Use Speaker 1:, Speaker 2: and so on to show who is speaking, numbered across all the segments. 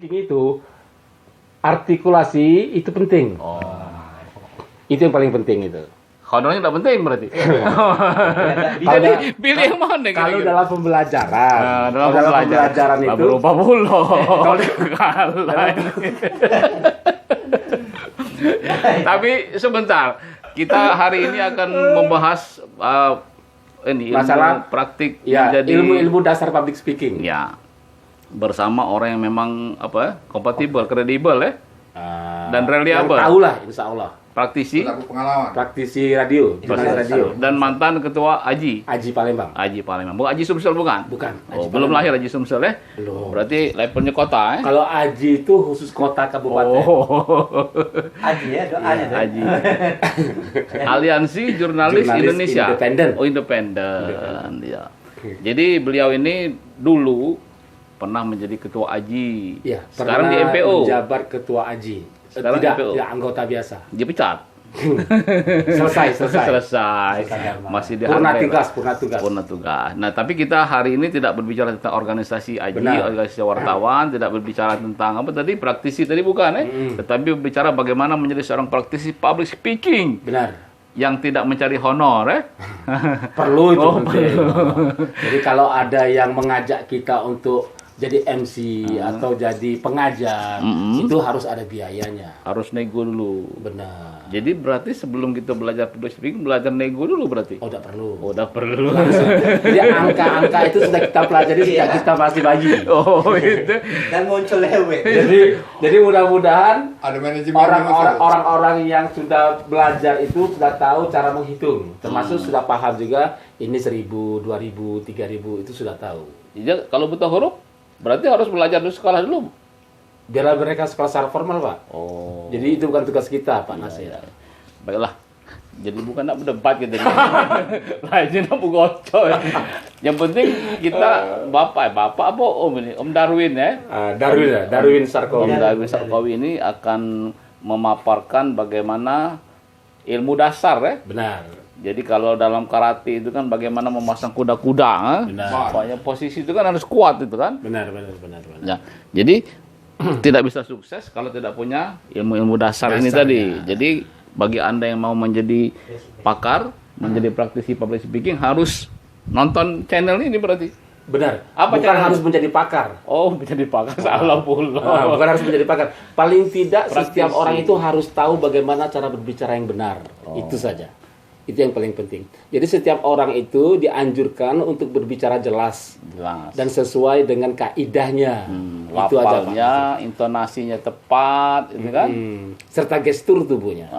Speaker 1: speaking itu artikulasi itu penting.
Speaker 2: Oh.
Speaker 1: Itu yang paling penting itu.
Speaker 2: Honornya nggak penting berarti. Jadi pilih yang mana
Speaker 1: Kalau
Speaker 2: kira-kira?
Speaker 1: dalam pembelajaran,
Speaker 2: Dalam
Speaker 1: kalau
Speaker 2: pembelajaran
Speaker 1: itu
Speaker 2: berubah pula. Kalah. Tapi sebentar, kita hari ini akan membahas ini
Speaker 1: Masalah,
Speaker 2: ilmu praktik
Speaker 1: ya,
Speaker 2: menjadi
Speaker 1: ilmu dasar public speaking.
Speaker 2: ya bersama orang yang memang kompatibel, kredibel ya, dan reliable.
Speaker 1: Yang tahu lah, insya Allah.
Speaker 2: praktisi
Speaker 3: Pengalaman.
Speaker 1: Praktisi radio, jurnalis radio.
Speaker 2: dan mantan ketua Aji
Speaker 1: Palembang.
Speaker 2: Aji Palembang. Bukan Aji Sumsel bukan?
Speaker 1: Bukan.
Speaker 2: Oh,
Speaker 1: Aji
Speaker 2: belum
Speaker 1: Palembang.
Speaker 2: lahir Aji Sumsel ya?
Speaker 1: Belum.
Speaker 2: Berarti levelnya kota ya?
Speaker 1: Kalau Aji itu khusus kota kabupaten.
Speaker 2: Oh.
Speaker 4: Aji ya, doanya tuh.
Speaker 2: Aji. Aliansi Jurnalis Indonesia.
Speaker 1: Independen.
Speaker 2: Oh, independen. Ya. Jadi beliau ini dulu pernah menjadi ketua Aji.
Speaker 1: Iya,
Speaker 2: Sekarang di
Speaker 1: pernah
Speaker 2: MPO.
Speaker 1: menjabat ketua Aji.
Speaker 2: Sekarang
Speaker 1: tidak,
Speaker 2: MPO.
Speaker 1: tidak anggota biasa.
Speaker 2: Dia pecat.
Speaker 1: Selesai.
Speaker 2: Selesai. Masih di
Speaker 1: Purna
Speaker 2: Harvard.
Speaker 1: tugas.
Speaker 2: Purna tugas. Nah, tapi kita hari ini tidak berbicara tentang organisasi Aji,
Speaker 1: Benar.
Speaker 2: organisasi wartawan, tidak berbicara tentang apa tadi praktisi tadi bukan tetapi berbicara bagaimana menjadi seorang praktisi public speaking
Speaker 1: Benar.
Speaker 2: yang tidak mencari honor
Speaker 1: Perlu itu
Speaker 2: Oh,
Speaker 1: penting. Jadi kalau ada yang mengajak kita untuk jadi MC atau jadi pengajar, itu harus ada biayanya.
Speaker 2: harus nego dulu.
Speaker 1: Benar.
Speaker 2: Jadi berarti sebelum kita belajar public speaking belajar nego dulu berarti.
Speaker 1: Oh, tidak perlu.
Speaker 2: Oh, udah perlu.
Speaker 1: Jadi angka-angka itu sudah kita pelajari sejak kita masih bayi.
Speaker 2: Oh, itu.
Speaker 4: Dan muncul lewe.
Speaker 1: Jadi mudah-mudahan
Speaker 3: Ada manajemen.
Speaker 1: orang-orang yang sudah belajar itu sudah tahu cara menghitung, termasuk sudah paham juga ini 1.000, 2.000, 3.000 itu sudah tahu.
Speaker 2: Jadi kalau buta huruf berarti harus belajar di sekolah dulu.
Speaker 1: Biarlah mereka sekolah secara formal, Pak.
Speaker 2: Oh.
Speaker 1: Jadi itu bukan tugas kita, Pak Nasir.
Speaker 2: Baiklah. Jadi bukan nak berdebat gitu. Lainnya nak bergocok. Yang penting kita bapak apa Om ini? Om Darwin ya.
Speaker 1: Darwin Sarkowi.
Speaker 2: Om Darwin Sarkowi ini akan memaparkan bagaimana ilmu dasar ya.
Speaker 1: Benar.
Speaker 2: Jadi kalau dalam karate itu kan bagaimana memasang kuda-kuda.
Speaker 1: Benar.
Speaker 2: Pokoknya posisi itu kan harus kuat itu kan.
Speaker 1: Benar.
Speaker 2: Ya, jadi tidak bisa sukses kalau tidak punya ilmu-ilmu dasar ini
Speaker 1: Dasarnya.
Speaker 2: tadi. Jadi bagi Anda yang mau menjadi pakar, menjadi praktisi public speaking harus nonton channel ini berarti.
Speaker 1: Benar.
Speaker 2: Apa
Speaker 1: bukan
Speaker 2: cara-
Speaker 1: harus menjadi pakar.
Speaker 2: Oh, menjadi pakar salah pula.
Speaker 1: Bukan harus menjadi pakar. Paling tidak
Speaker 2: Praktisi.
Speaker 1: setiap orang itu harus tahu bagaimana cara berbicara yang benar. Itu saja. Itu yang paling penting. Jadi setiap orang itu dianjurkan untuk berbicara jelas
Speaker 2: Jelas.
Speaker 1: dan sesuai dengan kaidahnya. Itu aja, Pak.
Speaker 2: Lafalnya, intonasinya tepat, itu kan?
Speaker 1: Serta gestur tubuhnya.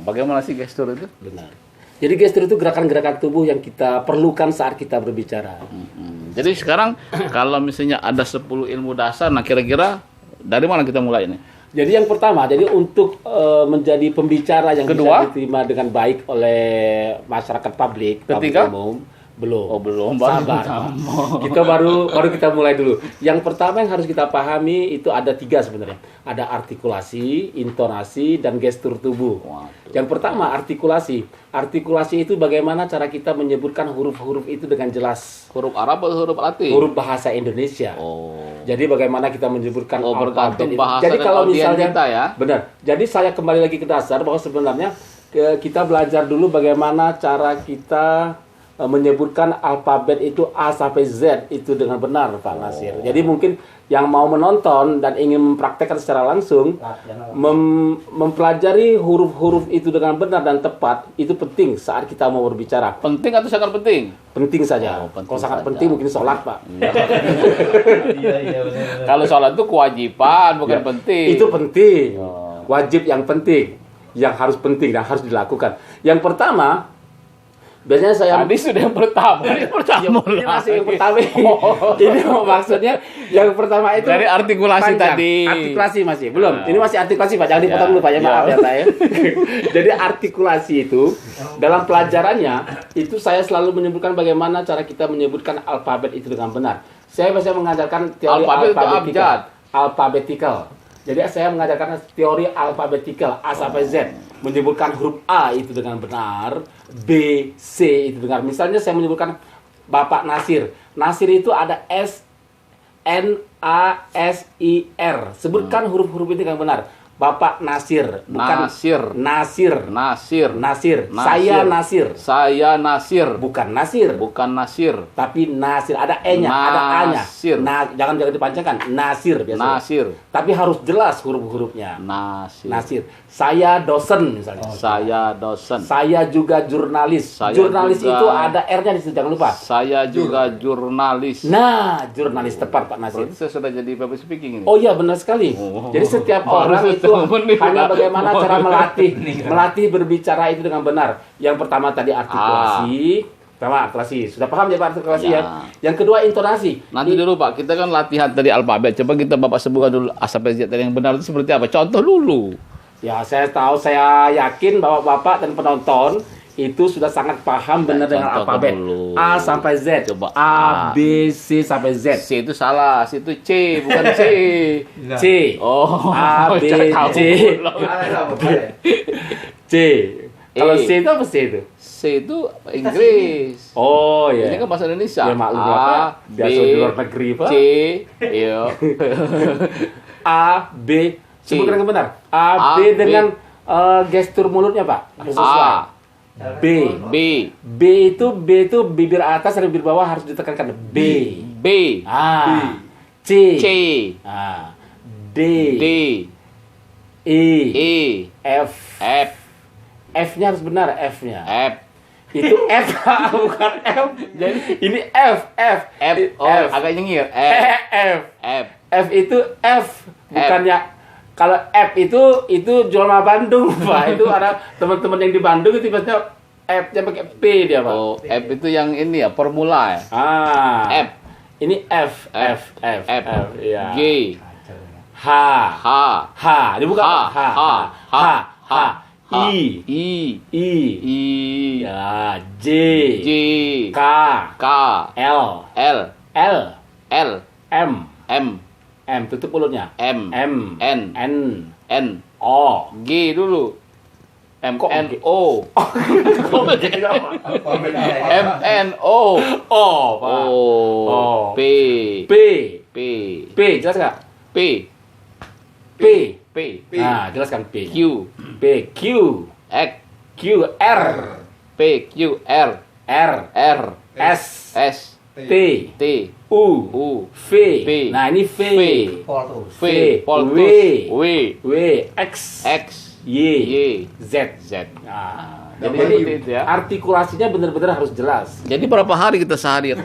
Speaker 2: Bagaimana sih gestur itu?
Speaker 1: Benar. Jadi gestur itu gerakan-gerakan tubuh yang kita perlukan saat kita berbicara.
Speaker 2: Jadi sekarang kalau misalnya ada 10 ilmu dasar, nah kira-kira dari mana kita mulai ini?
Speaker 1: Jadi yang pertama, jadi untuk menjadi pembicara yang
Speaker 2: Kedua?
Speaker 1: bisa diterima dengan baik oleh masyarakat publik,
Speaker 2: Ketiga?
Speaker 1: publik umum, belum.
Speaker 2: Oh, belum. Baru
Speaker 1: Sabar.
Speaker 2: pertama.
Speaker 1: Kita baru kita mulai dulu. Yang pertama yang harus kita pahami itu ada 3 sebenarnya. Ada artikulasi, intonasi, dan gestur tubuh.
Speaker 2: Waduh.
Speaker 1: Yang pertama artikulasi. Artikulasi itu bagaimana cara kita menyebutkan huruf-huruf itu dengan jelas.
Speaker 2: Huruf Arab atau huruf Latin?
Speaker 1: Huruf bahasa Indonesia.
Speaker 2: Oh.
Speaker 1: Jadi bagaimana kita menyebutkan
Speaker 2: Bergantung
Speaker 1: alfabet itu.
Speaker 2: bahasa
Speaker 1: Jadi
Speaker 2: dan
Speaker 1: kalau
Speaker 2: audien
Speaker 1: misalnya
Speaker 2: kita ya.
Speaker 1: benar. Jadi saya kembali lagi ke dasar bahwa sebenarnya kita belajar dulu bagaimana cara kita menyebutkan alfabet itu A sampai Z itu dengan benar, Pak Nasir. Jadi mungkin yang mau menonton dan ingin mempraktekkan secara langsung mempelajari huruf-huruf itu dengan benar dan tepat itu penting saat kita mau berbicara.
Speaker 2: Penting atau sangat penting?
Speaker 1: Penting saja.
Speaker 2: Oh, penting
Speaker 1: Kalau sangat
Speaker 2: saja.
Speaker 1: penting mungkin sholat, Pak.
Speaker 4: Iya benar.
Speaker 2: Kalau sholat itu kewajiban, bukan
Speaker 1: Ya,
Speaker 2: penting.
Speaker 1: Itu penting.
Speaker 2: Oh.
Speaker 1: Wajib yang penting. Yang harus penting dan harus dilakukan. Yang pertama, biasanya saya
Speaker 2: Tadi sudah yang pertama. Ini pertama.
Speaker 1: ini masih yang
Speaker 2: lagi.
Speaker 1: pertama.
Speaker 2: Oh.
Speaker 1: Ini maksudnya yang pertama itu
Speaker 2: Dari artikulasi
Speaker 1: panjang.
Speaker 2: tadi.
Speaker 1: Artikulasi masih belum.
Speaker 2: Nah.
Speaker 1: Ini masih artikulasi, Pak. Jangan
Speaker 2: Ya.
Speaker 1: dipotong dulu, Pak. Ya,
Speaker 2: Ya.
Speaker 1: maaf ya, Pak ya. Jadi artikulasi itu dalam pelajarannya itu saya selalu menyebutkan bagaimana cara kita menyebutkan alfabet itu dengan benar. Saya biasanya mengajarkan teori
Speaker 2: Alfabet itu
Speaker 1: alfabetikal.
Speaker 2: abjad.
Speaker 1: Alfabetikal. Jadi saya mengajarkan teori alfabetikal A sampai Z. Menyebutkan huruf A itu dengan benar, B, C itu benar. Misalnya saya menyebutkan Bapak Nasir. Nasir itu ada S, N, N-A-S-I-R. Sebutkan huruf-huruf itu yang benar. Bapak Nasir, bukan
Speaker 2: Nasir.
Speaker 1: Nasir.
Speaker 2: Nasir.
Speaker 1: Nasir. Saya Nasir.
Speaker 2: Saya Nasir.
Speaker 1: Bukan Nasir,
Speaker 2: Bukan Nasir.
Speaker 1: tapi Nasir. Ada E-nya, ada A-nya.
Speaker 2: Nasir.
Speaker 1: Jangan dipanjangkan. Nasir biasanya.
Speaker 2: Nasir.
Speaker 1: Tapi harus jelas huruf-hurufnya.
Speaker 2: Nasir.
Speaker 1: Nasir. Saya dosen misalnya.
Speaker 2: Saya dosen.
Speaker 1: Saya juga jurnalis.
Speaker 2: Saya
Speaker 1: Jurnalis
Speaker 2: juga-
Speaker 1: itu ada R-nya di situ, jangan lupa.
Speaker 2: Saya juga jurnalis.
Speaker 1: Nah, jurnalis tepat Pak Nasir.
Speaker 2: Berarti saya sudah jadi public speaking ini.
Speaker 1: Oh iya, benar sekali.
Speaker 2: Oh.
Speaker 1: Jadi setiap orang
Speaker 2: Baru
Speaker 1: itu
Speaker 2: menit,
Speaker 1: hanya
Speaker 2: Pak.
Speaker 1: bagaimana cara melatih berbicara itu dengan benar. Yang pertama tadi artikulasi. Pertama artikulasi. Sudah paham ya Pak artikulasi
Speaker 2: Ya.
Speaker 1: ya? Yang kedua intonasi.
Speaker 2: Nanti dulu Pak, kita kan latihan tadi alfabet. Coba kita Bapak sebutkan dulu A sampai Z tadi yang benar itu seperti apa? Contoh dulu.
Speaker 1: Ya, saya tahu, saya yakin bahwa Bapak dan penonton itu sudah sangat paham benar dengan
Speaker 2: Contohkan
Speaker 1: alfabet.
Speaker 2: dulu.
Speaker 1: A sampai Z.
Speaker 2: Coba
Speaker 1: A, B, C sampai Z.
Speaker 2: C itu salah, C itu C, bukan C.
Speaker 1: C.
Speaker 2: Oh,
Speaker 1: A, B,
Speaker 2: saya tahu.
Speaker 1: C.
Speaker 4: Boleh.
Speaker 1: C. Kalau
Speaker 2: E.
Speaker 1: C itu apa C itu?
Speaker 2: C itu Inggris.
Speaker 1: Oh
Speaker 2: Ini
Speaker 1: ya.
Speaker 2: kan bahasa Indonesia.
Speaker 1: Ya maklum
Speaker 2: A,
Speaker 1: Bapak,
Speaker 2: B,
Speaker 1: biasa di luar negeri Pak.
Speaker 2: C, iya.
Speaker 1: A, B.
Speaker 2: C.
Speaker 1: Sebutkan yang benar.
Speaker 2: A,
Speaker 1: A, B
Speaker 2: B.
Speaker 1: dengan gestur mulutnya Pak. Harus sesuai.
Speaker 2: A,
Speaker 1: B.
Speaker 2: B,
Speaker 1: B itu bibir atas dan bibir bawah harus ditekankan. B.
Speaker 2: B,
Speaker 1: C.
Speaker 2: C,
Speaker 1: D.
Speaker 2: D,
Speaker 1: E.
Speaker 2: E,
Speaker 1: F.
Speaker 2: F,
Speaker 1: F-nya harus benar F-nya.
Speaker 2: F,
Speaker 1: Itu F bukan F. Jadi ini F.
Speaker 2: F, oh agak nyengir.
Speaker 1: F.
Speaker 2: F,
Speaker 1: F itu F, bukannya kalau F itu jual mahal Bandung Pak. Itu ada teman-teman yang di Bandung itu biasanya F-nya pakai P dia Pak.
Speaker 2: oh F itu yang ini ya, formula ya.
Speaker 1: F.
Speaker 2: F,
Speaker 1: Ini F.
Speaker 2: F,
Speaker 1: Iya.
Speaker 2: G,
Speaker 1: H.
Speaker 2: H,
Speaker 1: H. Dibuka H. H. I.
Speaker 2: I,
Speaker 1: I.
Speaker 2: I,
Speaker 1: Ya. J.
Speaker 2: J,
Speaker 1: K.
Speaker 2: K,
Speaker 1: L.
Speaker 2: L,
Speaker 1: L.
Speaker 2: L,
Speaker 1: M.
Speaker 2: M,
Speaker 1: M. Tutup mulutnya.
Speaker 2: M,
Speaker 1: M.
Speaker 2: N,
Speaker 1: N.
Speaker 2: N,
Speaker 1: O.
Speaker 2: G dulu. M,
Speaker 1: Kok
Speaker 2: N,
Speaker 1: G?
Speaker 2: O. M, N, O.
Speaker 1: O, Pak.
Speaker 2: O, P,
Speaker 1: P.
Speaker 2: P,
Speaker 1: P. Jelas nggak?
Speaker 2: P,
Speaker 1: P.
Speaker 2: P,
Speaker 1: Nah, jelaskan P.
Speaker 2: Q,
Speaker 1: P. Q.
Speaker 2: X,
Speaker 1: Q. R.
Speaker 2: P, Q, R,
Speaker 1: R.
Speaker 2: R,
Speaker 1: S.
Speaker 2: S,
Speaker 1: T.
Speaker 2: T,
Speaker 1: U.
Speaker 2: U,
Speaker 1: V.
Speaker 2: V.
Speaker 1: Nah, ini V.
Speaker 2: V.
Speaker 4: Poltus.
Speaker 2: V,
Speaker 1: V.
Speaker 2: Poltus, W,
Speaker 1: W. X.
Speaker 2: X,
Speaker 1: Y.
Speaker 2: Y,
Speaker 1: Z.
Speaker 2: Z.
Speaker 1: Nah,
Speaker 2: Jadi
Speaker 1: jadi
Speaker 2: seperti itu ya.
Speaker 1: artikulasinya benar-benar harus jelas.
Speaker 2: Jadi berapa hari kita sehari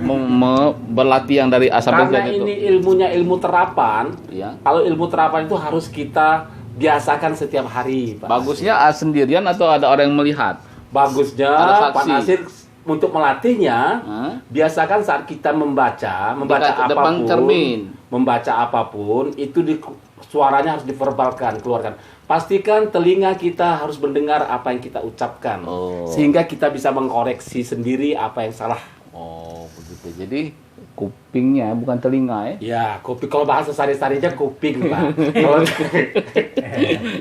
Speaker 2: berlatih yang dari A sampai Z
Speaker 1: Karena
Speaker 2: itu?
Speaker 1: ini ilmunya ilmu terapan.
Speaker 2: Ya.
Speaker 1: Kalau ilmu terapan itu harus kita biasakan setiap hari, Pak.
Speaker 2: Bagusnya A sendirian atau ada orang yang melihat?
Speaker 1: Bagusnya
Speaker 2: Ada
Speaker 1: Pak
Speaker 2: saksi.
Speaker 1: Nasir untuk melatihnya,
Speaker 2: Hah?
Speaker 1: biasakan saat kita membaca
Speaker 2: Dekat depan
Speaker 1: apapun,
Speaker 2: cermin.
Speaker 1: membaca apapun itu suaranya harus diverbalkan, keluarkan. Pastikan telinga kita harus mendengar apa yang kita ucapkan,
Speaker 2: Oh.
Speaker 1: sehingga kita bisa mengkoreksi sendiri apa yang salah.
Speaker 2: Oh, begitu. Jadi kupingnya bukan telinga ya.
Speaker 1: Ya, kuping kalau bahasa sehari-harinya kuping, Pak. Kalau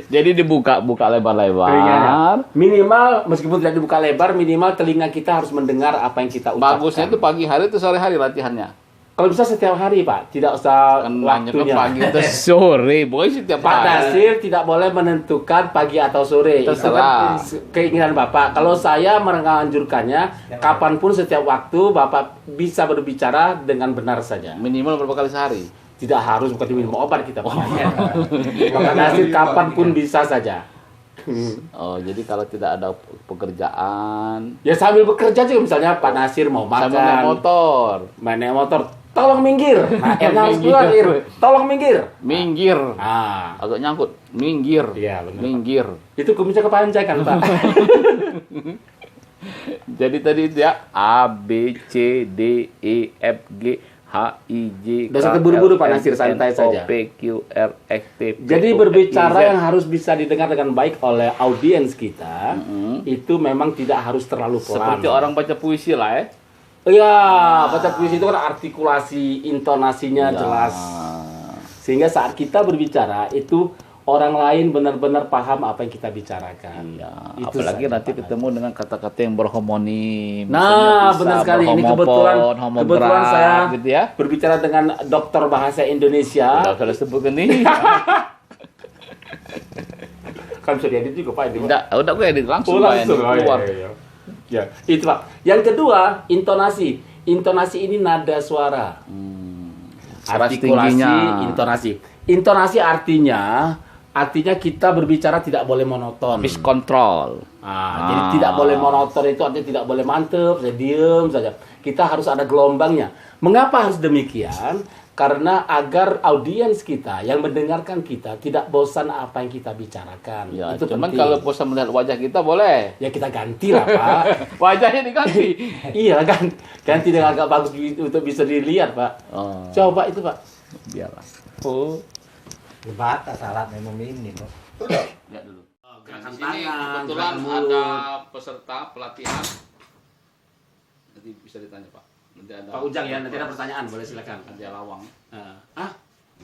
Speaker 2: Jadi dibuka lebar-lebar.
Speaker 1: telinganya minimal meskipun tidak dibuka lebar, minimal telinga kita harus mendengar apa yang kita ucapkan.
Speaker 2: Bagusnya itu pagi hari atau sore hari latihannya?
Speaker 1: Kalau bisa setiap hari, Pak. Tidak usah
Speaker 2: Kan nanya ke
Speaker 1: waktunya.
Speaker 2: pagi atau sore, boy setiap
Speaker 1: Pak
Speaker 2: hari.
Speaker 1: Nasir tidak boleh menentukan pagi atau sore. Itu
Speaker 2: Terserah.
Speaker 1: kan keinginan Bapak. Kalau saya menganjurkannya, kapanpun setiap waktu Bapak bisa berbicara dengan benar saja.
Speaker 2: Minimal berapa kali sehari?
Speaker 1: Tidak harus bukan minum obat kita. Bapak Nasir kapanpun bisa saja.
Speaker 2: Oh, jadi kalau tidak ada pekerjaan,
Speaker 1: Ya sambil bekerja juga, misalnya Pak Nasir mau makan,
Speaker 2: sambil naik motor,
Speaker 1: main naik motor, tolong minggir. Nah, harus keluar, Ir. Tolong minggir.
Speaker 2: minggir,
Speaker 1: Ah,
Speaker 2: agak nyangkut, minggir,
Speaker 1: iya benar.
Speaker 2: minggir.
Speaker 1: Itu kumisnya kepanjangan, Pak.
Speaker 2: Jadi tadi itu ya A, B, C, D, E, F, G, H, I, J,
Speaker 1: Nggak usah terburu-buru, Pak Nasir,
Speaker 2: N,
Speaker 1: santai
Speaker 2: O,
Speaker 1: saja.
Speaker 2: P, Q, R, X, T, P,
Speaker 1: Jadi
Speaker 2: O, F,
Speaker 1: berbicara
Speaker 2: Y, Z.
Speaker 1: yang harus bisa didengar dengan baik oleh audiens kita, itu memang tidak harus terlalu pelan.
Speaker 2: Seperti orang baca puisi lah ya.
Speaker 1: Iya, baca puisi itu kan artikulasi intonasinya
Speaker 2: Ya.
Speaker 1: jelas. Sehingga saat kita berbicara itu orang lain benar-benar paham apa yang kita bicarakan.
Speaker 2: Iya,
Speaker 1: Itu
Speaker 2: apalagi
Speaker 1: saja,
Speaker 2: nanti
Speaker 1: Pak
Speaker 2: ketemu dengan kata-kata yang berharmoni.
Speaker 1: Nah, benar sekali. Ini kebetulan saya
Speaker 2: gitu ya.
Speaker 1: berbicara dengan dokter bahasa Indonesia.
Speaker 2: Udah sebut ini.
Speaker 1: Kan bisa diedit juga Pak ini.
Speaker 2: Udah gue edit langsung.
Speaker 1: Langsung.
Speaker 2: Pak, keluar.
Speaker 1: Ya, itu Pak. Yang kedua, intonasi. Intonasi ini nada suara.
Speaker 2: Keras
Speaker 1: Artikulasi,
Speaker 2: tingginya.
Speaker 1: intonasi. Intonasi artinya kita berbicara tidak boleh monoton.
Speaker 2: Pitch control.
Speaker 1: Jadi tidak boleh monoton itu artinya tidak boleh mantep, saya diem saja. Kita harus ada gelombangnya. Mengapa harus demikian? Karena agar audiens kita yang mendengarkan kita tidak bosan apa yang kita bicarakan.
Speaker 2: Ya,
Speaker 1: Itu
Speaker 2: cuman
Speaker 1: penting.
Speaker 2: kalau bosan melihat wajah kita boleh.
Speaker 1: Ya kita ganti lah Pak.
Speaker 2: Wajahnya diganti.
Speaker 1: Iya kan, ganti dengan agak bagus gitu untuk bisa dilihat Pak.
Speaker 2: Oh,
Speaker 1: Coba itu Pak.
Speaker 2: biarlah.
Speaker 1: Oh.
Speaker 4: Batas salat memang ini kok.
Speaker 2: Lihat dulu.
Speaker 1: Gerakan
Speaker 2: Di sini
Speaker 1: tangan,
Speaker 2: kebetulan
Speaker 1: gerakan mulut.
Speaker 2: ada peserta pelatihan. Nanti bisa ditanya Pak. Nanti ada
Speaker 1: Pak Ujang ya, nanti ada pertanyaan, boleh silakan.
Speaker 2: hadiah lawang.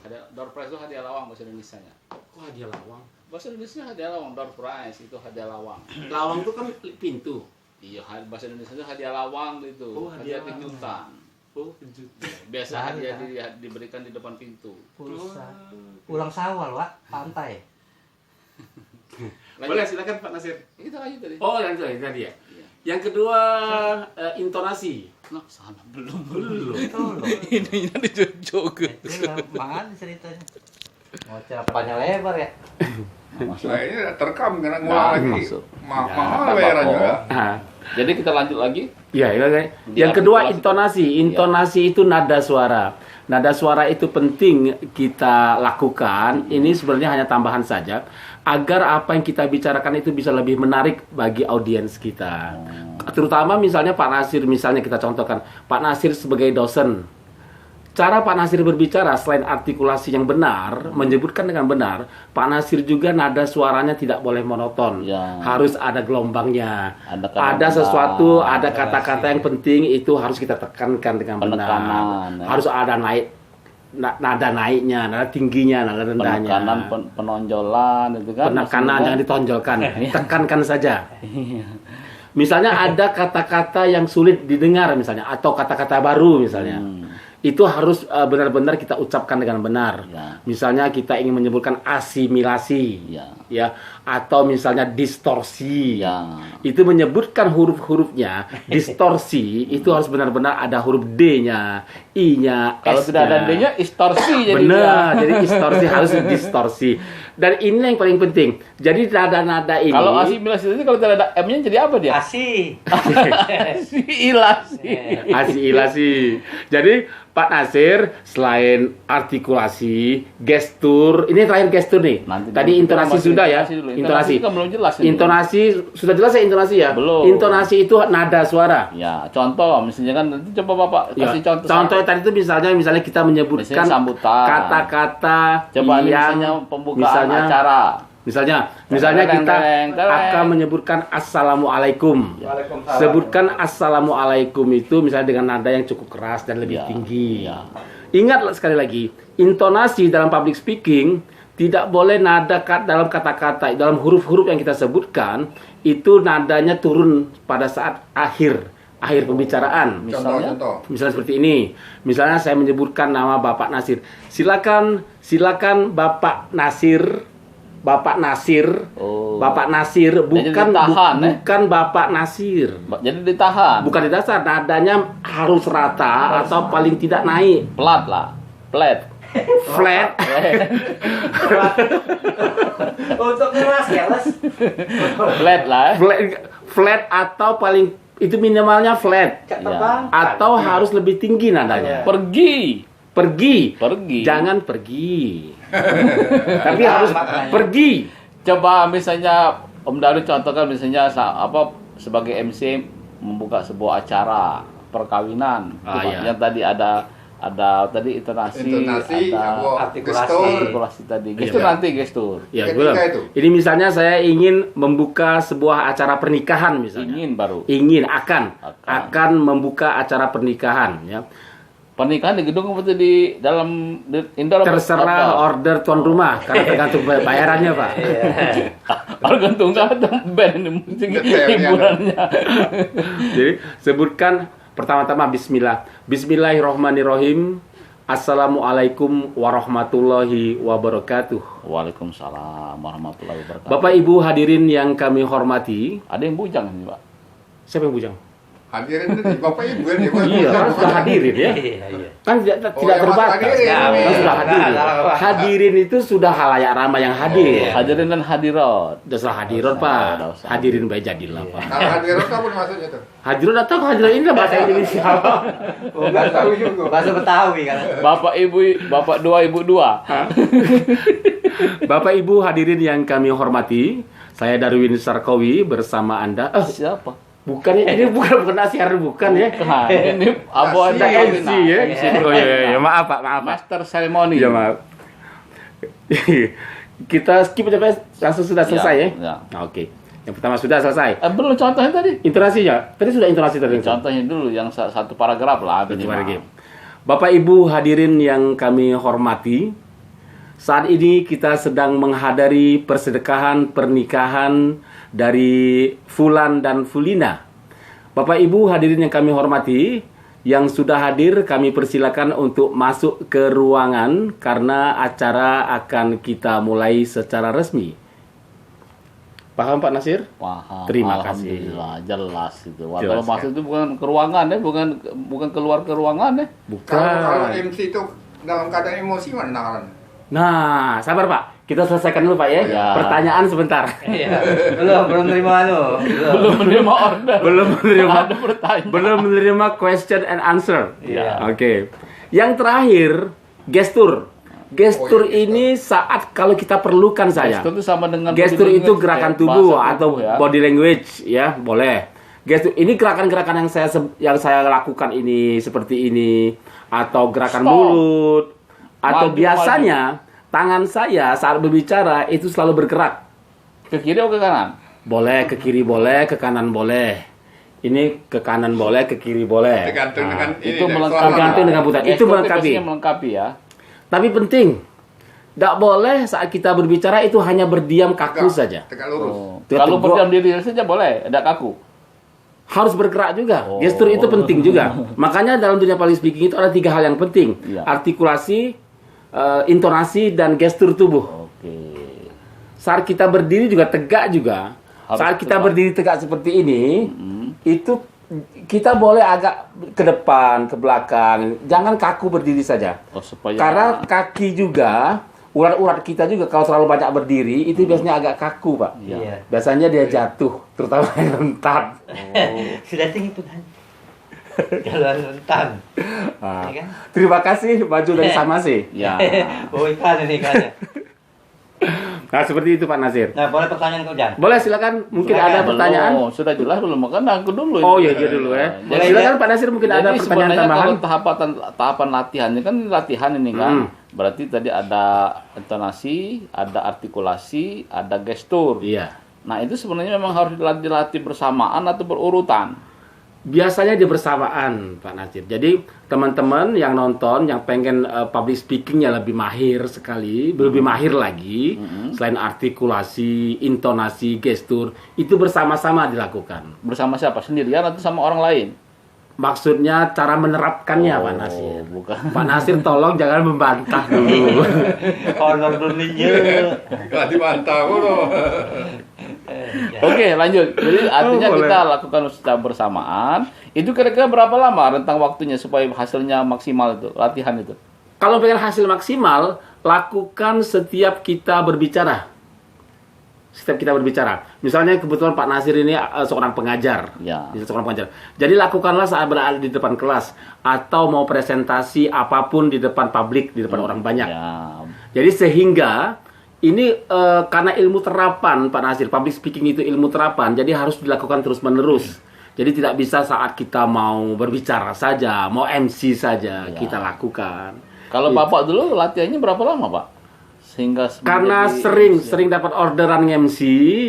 Speaker 2: Ada door prize itu hadiah lawang bahasa Indonesia-nya.
Speaker 1: Wah dia lawang.
Speaker 2: Bahasa Indonesia hadiah lawang, door prize itu hadiah lawang.
Speaker 1: Lawang itu kan pintu.
Speaker 2: Iya, bahasa Indonesia itu hadiah lawang itu.
Speaker 1: Oh, hadiah
Speaker 2: hadiah kejutan.
Speaker 1: Oh kejutan.
Speaker 2: Biasa
Speaker 4: Nah,
Speaker 2: hadiah
Speaker 4: ya.
Speaker 2: diberikan di depan pintu.
Speaker 4: Pulsa. Pulang sawal, Pak. Pantai.
Speaker 1: Boleh silakan Pak Nasir.
Speaker 2: Kita lanjut tadi.
Speaker 1: Oh yang itu tadi ya.
Speaker 2: Iya.
Speaker 1: Yang kedua intonasi.
Speaker 2: Nah, sana belum.
Speaker 4: Itu loh.
Speaker 2: Ini dicucuk.
Speaker 4: Itu lah, mangan ceritanya. Mau panjang lebar ya.
Speaker 3: Nah ini terekam karena ngulang lagi.
Speaker 2: masuk.
Speaker 3: Mahal bayaran juga.
Speaker 1: Nah,
Speaker 2: Jadi kita lanjut lagi.
Speaker 1: iya, iya, iya. Yang kedua intonasi. Intonasi itu nada suara. Nada suara itu penting kita lakukan. Ini sebenarnya hanya tambahan saja agar apa yang kita bicarakan itu bisa lebih menarik bagi audiens kita. Terutama misalnya Pak Nasir, misalnya kita contohkan Pak Nasir sebagai dosen. Cara Pak Nasir berbicara selain artikulasi yang benar, menyebutkan dengan benar, Pak Nasir juga nada suaranya tidak boleh monoton.
Speaker 2: Ya.
Speaker 1: Harus ada gelombangnya.
Speaker 2: Ada
Speaker 1: Ada
Speaker 2: kata-kata,
Speaker 1: sesuatu, ada kata-kata yang penting itu harus kita tekankan dengan benar.
Speaker 2: Penekanan, ya.
Speaker 1: Harus ada nada naiknya, nada tingginya, nada rendahnya.
Speaker 2: Penekanan, penonjolan itu kan.
Speaker 1: Penekanan jangan ditonjolkan, tekankan saja. Misalnya ada kata-kata yang sulit didengar misalnya, atau kata-kata baru misalnya. Itu harus benar-benar kita ucapkan dengan benar.
Speaker 2: Ya.
Speaker 1: Misalnya kita ingin menyebutkan asimilasi,
Speaker 2: Ya.
Speaker 1: atau misalnya distorsi.
Speaker 2: Ya.
Speaker 1: Itu menyebutkan huruf-hurufnya, distorsi itu harus benar-benar ada huruf D-nya, I-nya,
Speaker 2: Kalau
Speaker 1: S-nya.
Speaker 2: tidak ada D-nya, distorsi jadinya.
Speaker 1: Benar, jadi distorsi harus distorsi. Dan ini yang paling penting. Jadi nada-nada ini.
Speaker 2: Kalau asimilasi itu kalau tidak ada M-nya jadi apa dia?
Speaker 4: Asih.
Speaker 2: Asimilasi.
Speaker 1: Asimilasi. Jadi Pak Nasir selain artikulasi, gestur, ini terakhir gestur nih.
Speaker 2: Nanti
Speaker 1: Tadi
Speaker 2: dulu,
Speaker 1: intonasi
Speaker 2: kita masih
Speaker 1: sudah ya.
Speaker 2: intonasi dulu.
Speaker 1: Intonasi.
Speaker 2: Intonasi kan belum jelas ini.
Speaker 1: Intonasi sudah jelas ya intonasi ya?
Speaker 2: Belum.
Speaker 1: Intonasi itu nada suara.
Speaker 2: Ya, contoh misalnya kan nanti coba Bapak
Speaker 1: Ya,
Speaker 2: kasih contoh.
Speaker 1: contohnya tadi itu misalnya kita menyebutkan
Speaker 2: Misalnya sambutan.
Speaker 1: kata-kata
Speaker 2: Coba ini
Speaker 1: yang
Speaker 2: misalnya pembukaan
Speaker 1: misalnya,
Speaker 2: acara.
Speaker 1: Misalnya
Speaker 2: Tereng,
Speaker 1: kita
Speaker 2: tereng, tereng.
Speaker 1: akan menyebutkan assalamualaikum.
Speaker 4: Waalaikumsalam.
Speaker 1: Sebutkan assalamualaikum itu misalnya dengan nada yang cukup keras dan lebih
Speaker 2: Ya,
Speaker 1: tinggi.
Speaker 2: ya.
Speaker 1: Ingat sekali lagi, intonasi dalam public speaking tidak boleh nada dalam kata-kata, dalam huruf-huruf yang kita sebutkan itu nadanya turun pada saat akhir pembicaraan.
Speaker 3: Contoh.
Speaker 1: Misalnya seperti ini. Misalnya saya menyebutkan nama Bapak Nasir. Silakan Bapak Nasir. Bapak Nasir.
Speaker 2: Oh.
Speaker 1: Bapak Nasir bukan
Speaker 2: ditahan,
Speaker 1: bukan Bapak Nasir.
Speaker 2: Jadi ditahan.
Speaker 1: Bukan di dasar, nadanya harus rata atau paling tidak naik.
Speaker 2: Plat lah. Plat.
Speaker 1: Flat.
Speaker 4: Untuk keras ya, Mas.
Speaker 2: Flat lah.
Speaker 1: Flat atau paling itu minimalnya flat.
Speaker 4: Cak
Speaker 2: Ya.
Speaker 4: terbang.
Speaker 1: Atau harus lebih tinggi nadanya.
Speaker 2: Pergi.
Speaker 1: Pergi.
Speaker 2: Jangan
Speaker 1: Jangan pergi. Tapi harus
Speaker 4: makanya.
Speaker 1: pergi.
Speaker 2: coba misalnya Om Daru contohkan misalnya sebagai MC membuka sebuah acara perkawinan.
Speaker 1: Ah,
Speaker 2: Coba,
Speaker 1: iya.
Speaker 2: yang tadi ada tadi intonasi, ada
Speaker 4: artikulasi.
Speaker 2: artikulasi tadi.
Speaker 1: Iya,
Speaker 2: Gestur
Speaker 1: Pak.
Speaker 2: nanti gestur.
Speaker 1: Ya,
Speaker 3: Ketika
Speaker 1: belum.
Speaker 3: itu.
Speaker 1: Ini misalnya saya ingin membuka sebuah acara pernikahan misalnya.
Speaker 2: Ingin baru.
Speaker 1: Akan membuka acara pernikahan ya.
Speaker 2: Pernikahan di gedung apa tuh di dalam indoor?
Speaker 1: Terserah order tuan rumah, karena tergantung bayarannya, Pak.
Speaker 2: Tergantung datang band ini musik
Speaker 3: Detailnya.
Speaker 2: hiburannya.
Speaker 1: Jadi sebutkan pertama-tama Bismillah. Bismillahirrahmanirrahim. Assalamualaikum warahmatullahi wabarakatuh.
Speaker 2: Waalaikumsalam warahmatullahi wabarakatuh.
Speaker 1: Bapak Ibu hadirin yang kami hormati.
Speaker 2: Ada yang bujang nih, Pak.
Speaker 1: Siapa yang bujang?
Speaker 3: Hadirin tadi Bapak Ibu kan ya.
Speaker 1: Iya, kan sudah hadirin ya.
Speaker 4: Iya, iya.
Speaker 1: Kan tidak
Speaker 3: Oh, ya, Mas
Speaker 1: terbatas.
Speaker 3: hadirin.
Speaker 1: Kan sudah hadirin.
Speaker 4: Nah,
Speaker 1: Hadirin itu sudah halayak ramai yang hadir.
Speaker 2: Hadirin dan hadirat.
Speaker 1: Udah salah hadirin, Pak.
Speaker 2: Nggak usah.
Speaker 1: Hadirin baik jadilah, Pak.
Speaker 3: Kalau hadirin apa maksudnya tuh?
Speaker 1: Hadirin atau hadirin ini lah bahasa Indonesia.
Speaker 3: Enggak tahu juga.
Speaker 4: Bahasa Betawi kan.
Speaker 2: Bapak Ibu, Bapak dua, Ibu dua.
Speaker 1: Bapak Ibu hadirin yang kami hormati, saya Darwin Sarkowi bersama Anda.
Speaker 2: Siapa?
Speaker 1: Bukan ini bukan asiar bukan ya.
Speaker 2: Nah, ini Abu
Speaker 1: Ada
Speaker 2: ada
Speaker 1: MC ya. Oh iya, maaf Pak, maaf Pak.
Speaker 2: Master ceremony.
Speaker 1: Ya maaf. Kita skip aja langsung sudah selesai ya.
Speaker 2: Ya.
Speaker 1: Nah, oke. Yang pertama sudah selesai.
Speaker 2: Belum contohnya tadi.
Speaker 1: Intonasinya. Tadi sudah intonasi tadi.
Speaker 2: Contohnya dulu yang satu paragraf lah.
Speaker 1: Gimana, Gim? Bapak Ibu hadirin yang kami hormati, saat ini kita sedang menghadiri persedekahan pernikahan dari Fulan dan Fulina. Bapak Ibu hadirin yang kami hormati, yang sudah hadir kami persilakan untuk masuk ke ruangan karena acara akan kita mulai secara resmi. Paham Pak Nasir?
Speaker 2: Paham.
Speaker 1: Terima kasih.
Speaker 2: Alhamdulillah, jelas itu. Wah,
Speaker 1: Jelas,
Speaker 2: kalau maksud itu bukan ke ruangan ya, bukan keluar ke ruangan ya.
Speaker 3: Kalau
Speaker 1: Bukan.
Speaker 3: MC itu dalam keadaan emosi mana nakalan?
Speaker 1: Nah, sabar Pak. Kita selesaikan dulu Pak ya.
Speaker 2: Ya.
Speaker 1: Pertanyaan sebentar.
Speaker 4: Iya. Belum terima anu.
Speaker 2: Belum menerima order.
Speaker 1: Belum menerima.
Speaker 2: Ada pertanyaan.
Speaker 1: Belum menerima question and answer.
Speaker 4: Iya.
Speaker 1: Oke. Yang terakhir, gestur. Gestur
Speaker 3: Oh, iya, gestur.
Speaker 1: ini saat kalau kita perlukan saja.
Speaker 2: Gestur itu sama dengan
Speaker 1: Gestur
Speaker 2: body
Speaker 1: itu
Speaker 2: language,
Speaker 1: gerakan
Speaker 2: kayak
Speaker 1: tubuh
Speaker 2: bahasa
Speaker 1: atau
Speaker 2: ya.
Speaker 1: body language ya, boleh. Gestur ini gerakan-gerakan yang saya lakukan ini seperti ini atau gerakan
Speaker 2: Stop.
Speaker 1: mulut atau
Speaker 2: Maju,
Speaker 1: biasanya tangan saya saat berbicara itu selalu bergerak.
Speaker 2: Ke kiri atau ke kanan?
Speaker 1: Boleh ke kiri boleh, ke kanan boleh. Ini ke kanan boleh, ke kiri boleh.
Speaker 3: Tergantung dengan ini.
Speaker 2: Itu
Speaker 3: dan
Speaker 2: melengkapi.
Speaker 3: suara.
Speaker 1: Tergantung dengan putar. Itu
Speaker 2: Gestur
Speaker 1: melengkapi.
Speaker 2: biasanya melengkapi ya.
Speaker 1: Tapi penting, tidak boleh saat kita berbicara itu hanya berdiam kaku
Speaker 3: Tegak,
Speaker 1: saja.
Speaker 3: Tegak lurus.
Speaker 1: Dia
Speaker 2: Kalau
Speaker 1: tegak.
Speaker 2: berdiam diri saja boleh, ada kaku.
Speaker 1: Harus bergerak juga.
Speaker 2: Oh.
Speaker 1: Gestur itu penting juga. Makanya dalam dunia public speaking itu ada 3 hal yang penting.
Speaker 2: Iya.
Speaker 1: Artikulasi, intonasi, dan gestur tubuh.
Speaker 2: Oke.
Speaker 1: Saat kita berdiri juga tegak juga.
Speaker 2: Harus
Speaker 1: Saat kita
Speaker 2: tegak.
Speaker 1: berdiri tegak seperti ini, itu kita boleh agak ke depan, ke belakang. Jangan kaku berdiri saja.
Speaker 2: Oh, supaya
Speaker 1: Karena kaki juga, urat-urat kita juga kalau terlalu banyak berdiri, itu biasanya agak kaku, Pak.
Speaker 4: Iya.
Speaker 1: Biasanya dia jatuh, terutama yang rentan.
Speaker 4: Sudah tinggi tuh kan. Kalau rentan.
Speaker 1: Nah,
Speaker 4: Ya kan?
Speaker 1: terima kasih, maju dari sama sih.
Speaker 2: ya.
Speaker 4: Oh, ikan ini ikannya.
Speaker 1: Nah, seperti itu Pak Nasir.
Speaker 4: Nah, boleh pertanyaan kau, Jan?
Speaker 1: Boleh silakan, mungkin
Speaker 4: Silakan.
Speaker 1: ada pertanyaan.
Speaker 2: Belum, sudah jelas belum? Kan aku dulu.
Speaker 1: Oh iya, dia dulu ya.
Speaker 2: Jadi-
Speaker 1: Silakan Pak Nasir, mungkin ada
Speaker 2: Jadi
Speaker 1: pertanyaan
Speaker 2: sebenarnya
Speaker 1: tambahan.
Speaker 2: kalau tahapan latihannya kan latihan ini kan.
Speaker 1: Hmm.
Speaker 2: Berarti tadi ada intonasi, ada artikulasi, ada gestur.
Speaker 1: Iya.
Speaker 2: Nah, itu sebenarnya memang harus dilatih bersamaan atau berurutan.
Speaker 1: Biasanya dia bersamaan, Pak Nasir. Jadi teman-teman yang nonton, yang pengen public speakingnya lebih mahir sekali, lebih mahir lagi, selain artikulasi, intonasi, gestur, itu bersama-sama dilakukan.
Speaker 2: Bersama siapa? Sendirian atau sama orang lain?
Speaker 1: Maksudnya cara menerapkannya, Pak Nasir.
Speaker 2: Bukan.
Speaker 1: Pak Nasir tolong jangan membantah dulu.
Speaker 4: Honor dunia.
Speaker 3: Kalau dibantah loh.
Speaker 2: Oke, lanjut. Jadi artinya
Speaker 1: boleh.
Speaker 2: kita lakukan secara bersamaan. Itu kira-kira berapa lama rentang waktunya supaya hasilnya maksimal itu, latihan itu?
Speaker 1: Kalau pengen hasil maksimal, lakukan setiap kita berbicara. Setiap kita berbicara. Misalnya kebetulan Pak Nasir ini seorang pengajar.
Speaker 2: Ya.
Speaker 1: Dia seorang pengajar. Jadi lakukanlah saat berada di depan kelas atau mau presentasi apapun di depan publik, di depan orang banyak.
Speaker 2: Ya.
Speaker 1: Jadi sehingga ini karena ilmu terapan Pak Nasir, public speaking itu ilmu terapan, jadi harus dilakukan terus-menerus. Jadi tidak bisa saat kita mau berbicara saja, mau MC saja
Speaker 2: Ya.
Speaker 1: kita lakukan.
Speaker 2: Kalau
Speaker 1: Gitu.
Speaker 2: Bapak dulu latihannya berapa lama, Pak? Sehingga
Speaker 1: Karena
Speaker 2: menjadi-
Speaker 1: sering dapat orderan MC,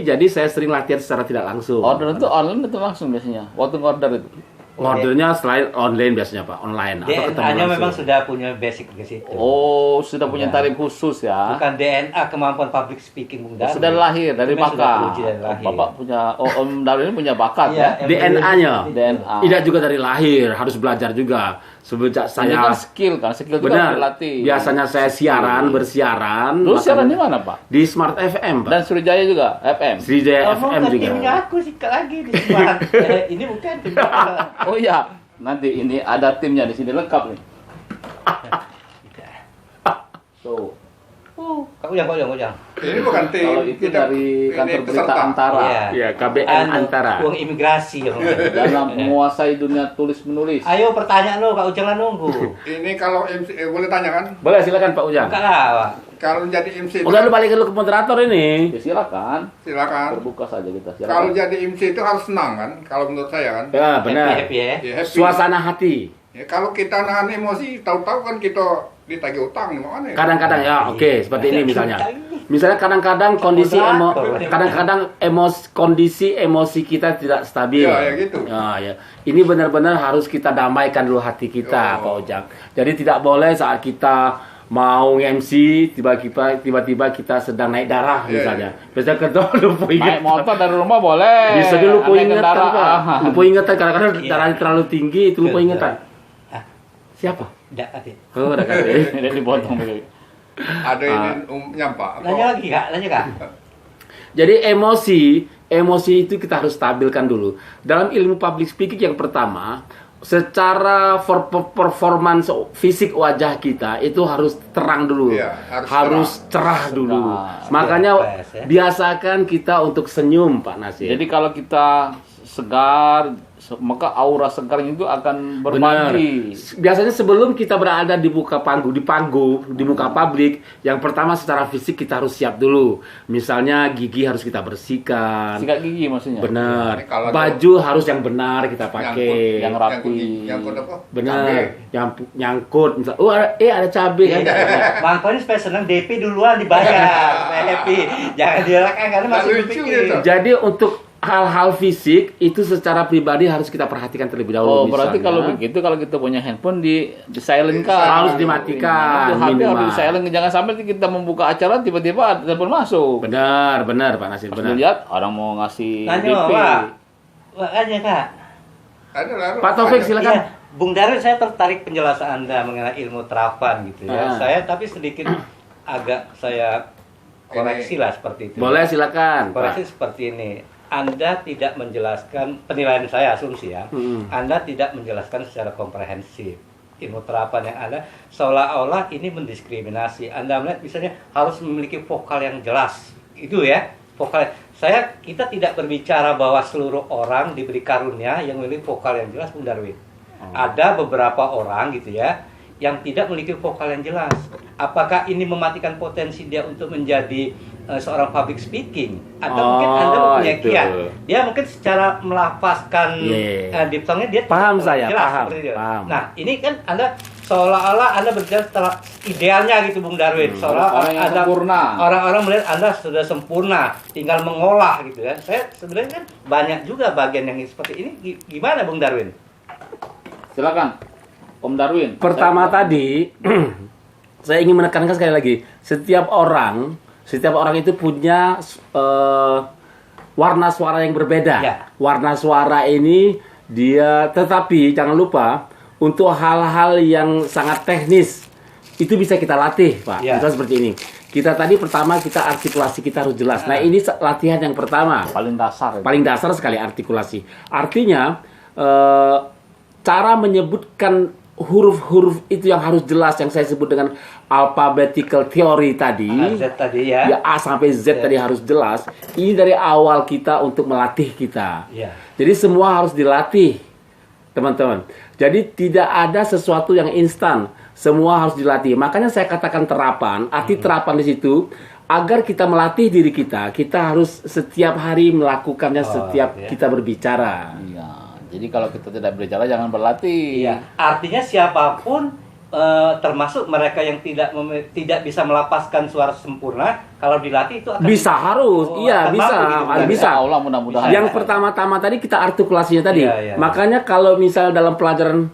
Speaker 1: jadi saya sering latihan secara tidak langsung.
Speaker 2: order itu online atau langsung biasanya? Waktu order itu.
Speaker 1: Ordernya selain online biasanya Pak, online atau ketemu
Speaker 4: DNA-nya
Speaker 1: langsung.
Speaker 4: memang sudah punya basic ke situ.
Speaker 2: Oh, sudah punya tarif khusus ya.
Speaker 4: Bukan DNA kemampuan public speaking Bung Darwin.
Speaker 2: Sudah lahir dari
Speaker 4: Memang sudah
Speaker 2: bakat.
Speaker 4: teruji dari lahir.
Speaker 2: Bapak punya, Om Darwin ini punya bakat
Speaker 4: Iya,
Speaker 2: ya.
Speaker 1: DNA-nya.
Speaker 2: DNA.
Speaker 1: Tidak juga dari lahir, harus belajar juga. Sejak
Speaker 2: Ini
Speaker 1: saya
Speaker 2: kan skill itu kan
Speaker 1: benar.
Speaker 2: dilatih.
Speaker 1: Biasanya saya bersiaran.
Speaker 2: Dulu
Speaker 1: bahkan
Speaker 2: siaran di mana Pak?
Speaker 1: di Smart FM, Pak.
Speaker 2: Dan Sriwijaya juga FM.
Speaker 1: Sriwijaya
Speaker 4: Oh,
Speaker 1: FM
Speaker 4: bukan
Speaker 1: juga.
Speaker 4: timnya aku sikat lagi di Smart. Ini bukan tim aku.
Speaker 2: Oh iya, nanti ini ada timnya di sini lengkap nih. So,
Speaker 4: Kak Ujang.
Speaker 3: Ini bukan tim.
Speaker 2: kalau itu dari kantor berita
Speaker 3: peserta.
Speaker 2: Antara.
Speaker 1: Iya, KBN Antara.
Speaker 4: Uang imigrasi.
Speaker 2: Dalam menguasai dunia tulis menulis.
Speaker 4: Ayo pertanyaan lo, Kak Ujang lah nunggu.
Speaker 3: Ini kalau MC, boleh tanya kan?
Speaker 1: Boleh silakan Pak Ujang.
Speaker 4: Buka lah, Pak.
Speaker 3: Kalau jadi MC itu,
Speaker 1: Udah lu balik dulu ke moderator ini.
Speaker 2: Ya, silakan.
Speaker 3: silakan.
Speaker 2: Terbuka saja kita.
Speaker 3: Kalau
Speaker 2: Silakan.
Speaker 3: jadi MC itu harus senang kan? Kalau menurut saya kan.
Speaker 1: Ya, benar.
Speaker 4: Happy ya.
Speaker 3: Ya, happy.
Speaker 1: Suasana hati.
Speaker 3: Ya, kalau kita nahan emosi, tahu-tahu kan kita ditagih utang gimana ya?
Speaker 1: Kadang-kadang ya, oke, seperti ini misalnya. Misalnya kadang-kadang kondisi emosi kita tidak stabil.
Speaker 3: Ya, ya gitu.
Speaker 1: Ya. Ini benar-benar harus kita damaikan dulu hati kita, Pak Ojang. Jadi tidak boleh saat kita mau MC tiba-tiba kita sedang naik darah
Speaker 3: Iya,
Speaker 1: misalnya. Biasanya kita lupa
Speaker 2: Naik
Speaker 1: ingat.
Speaker 2: motor dari rumah boleh.
Speaker 1: Bisa dulu lupa
Speaker 2: Naik
Speaker 1: ingatan,
Speaker 2: kendaraan.
Speaker 1: Pak. Lupa ingatan kadang-kadang
Speaker 4: Iya.
Speaker 1: darahnya terlalu tinggi itu lupa
Speaker 4: Betul.
Speaker 1: ingatan.
Speaker 4: Ah.
Speaker 1: Siapa?
Speaker 4: Enggak, Kak.
Speaker 1: Oh, udah kasih.
Speaker 2: Ini dipotong dulu.
Speaker 3: Ada ini nyampak.
Speaker 4: Nanya lagi, Kak.
Speaker 1: Jadi emosi itu kita harus stabilkan dulu. Dalam ilmu public speaking yang pertama, secara performance fisik wajah kita itu harus terang dulu,
Speaker 3: Iya,
Speaker 1: harus cerah dulu.
Speaker 2: Cerah.
Speaker 1: Makanya
Speaker 4: Best, ya.
Speaker 1: biasakan kita untuk senyum, Pak Nasir.
Speaker 2: Jadi kalau kita segar, maka aura segar itu akan
Speaker 1: Benar.
Speaker 2: berbagi.
Speaker 1: Biasanya sebelum kita berada di muka panggung, di muka publik, yang pertama secara fisik kita harus siap dulu. Misalnya gigi harus kita bersihkan.
Speaker 2: Sikat gigi maksudnya.
Speaker 1: Benar.
Speaker 3: Ini kalau
Speaker 1: Baju harus yang benar kita pakai.
Speaker 2: yang rapi.
Speaker 3: Nyangkut apa?
Speaker 1: Benar.
Speaker 3: Cabai.
Speaker 1: Nyangkut. Misal, ada cabai kan.
Speaker 4: Bang Tony supaya senang DP duluan dibayar. Supaya happy. Jangan dilakukan karena masih
Speaker 3: Lucu
Speaker 4: berpikir.
Speaker 3: gitu.
Speaker 1: Jadi untuk hal-hal fisik itu secara pribadi harus kita perhatikan terlebih dahulu.
Speaker 2: Oh, berarti
Speaker 1: misalnya.
Speaker 2: kalau begitu kalau kita punya handphone di silent kan.
Speaker 1: Harus dimatikan,
Speaker 2: Itu HP
Speaker 1: minimal.
Speaker 2: harus di silent, jangan sampai kita membuka acara tiba-tiba ada telepon masuk.
Speaker 1: Benar Pak Nasir,
Speaker 2: Pas
Speaker 1: benar.
Speaker 2: dilihat orang mau ngasih
Speaker 4: Nanya,
Speaker 2: DP.
Speaker 4: Pak. Makanya, Kak.
Speaker 3: Ada lah.
Speaker 1: Pak Taufik, silakan.
Speaker 4: Iya, Bung Darwin, saya tertarik penjelasan Anda mengenai ilmu terapan gitu ya.
Speaker 1: Ah.
Speaker 4: Saya tapi sedikit agak saya koreksi lah seperti itu.
Speaker 1: Boleh silakan,
Speaker 4: Koreksi
Speaker 1: Pak.
Speaker 4: seperti ini. Anda tidak menjelaskan, penilaian saya asumsi ya.
Speaker 1: Mm-mm.
Speaker 4: Anda tidak menjelaskan secara komprehensif. Ilmu terapan yang Anda seolah-olah ini mendiskriminasi. Anda melihat misalnya harus memiliki vokal yang jelas. Itu ya, vokal. Kita tidak berbicara bahwa seluruh orang diberi karunia yang memiliki vokal yang jelas, Bung Darwin. Ada beberapa orang gitu ya yang tidak memiliki vokal yang jelas. Apakah ini mematikan potensi dia untuk menjadi seorang public speaking? Atau mungkin Anda mempunyai
Speaker 1: itu.
Speaker 4: kiat. Dia mungkin secara melafazkan
Speaker 1: Yeah.
Speaker 4: diphthongnya dia
Speaker 1: Paham
Speaker 4: tidak
Speaker 1: saya,
Speaker 4: jelas
Speaker 1: paham,
Speaker 4: seperti itu.
Speaker 1: paham.
Speaker 4: Nah, ini kan Anda seolah-olah Anda berbicara setelah idealnya gitu, Bung Darwin. Seolah
Speaker 2: orang yang
Speaker 4: Anda
Speaker 2: sempurna.
Speaker 4: orang-orang melihat Anda sudah sempurna, tinggal mengolah gitu ya. Saya sebenarnya kan banyak juga bagian yang seperti ini. Gimana, Bung Darwin?
Speaker 2: Silakan. Om Darwin.
Speaker 1: Pertama tadi saya ingin menekankan sekali lagi, setiap orang itu punya warna suara yang berbeda.
Speaker 4: Ya.
Speaker 1: Warna suara ini tetapi jangan lupa untuk hal-hal yang sangat teknis itu bisa kita latih, Pak.
Speaker 4: Ya.
Speaker 1: Misal seperti ini. Kita artikulasi kita harus jelas. Nah, ini latihan yang pertama.
Speaker 2: paling dasar.
Speaker 1: Paling dasar sekali artikulasi. Artinya cara menyebutkan huruf-huruf itu yang harus jelas, yang saya sebut dengan alphabetical theory tadi.
Speaker 4: Z tadi ya.
Speaker 1: Ya, A sampai Z tadi harus jelas. Ini dari awal kita untuk melatih kita.
Speaker 4: Iya.
Speaker 1: Jadi semua harus dilatih, teman-teman. Jadi tidak ada sesuatu yang instan. Semua harus dilatih. Makanya saya katakan terapan. Arti terapan di situ agar kita melatih diri kita harus setiap hari melakukannya setiap
Speaker 4: iya.
Speaker 1: kita berbicara.
Speaker 2: Iya. Jadi kalau kita tidak berbicara jangan berlatih.
Speaker 4: Iya. Artinya siapapun termasuk mereka yang tidak bisa melapaskan suara sempurna, kalau dilatih itu akan
Speaker 1: Bisa, harus. Iya,
Speaker 4: akan
Speaker 1: bisa.
Speaker 4: mampu gitu, bukan?
Speaker 1: Bisa.
Speaker 2: Allah mudah-mudahan.
Speaker 1: Yang pertama-tama tadi kita artikulasinya tadi.
Speaker 4: Iya, iya.
Speaker 1: Makanya kalau misalnya dalam pelajaran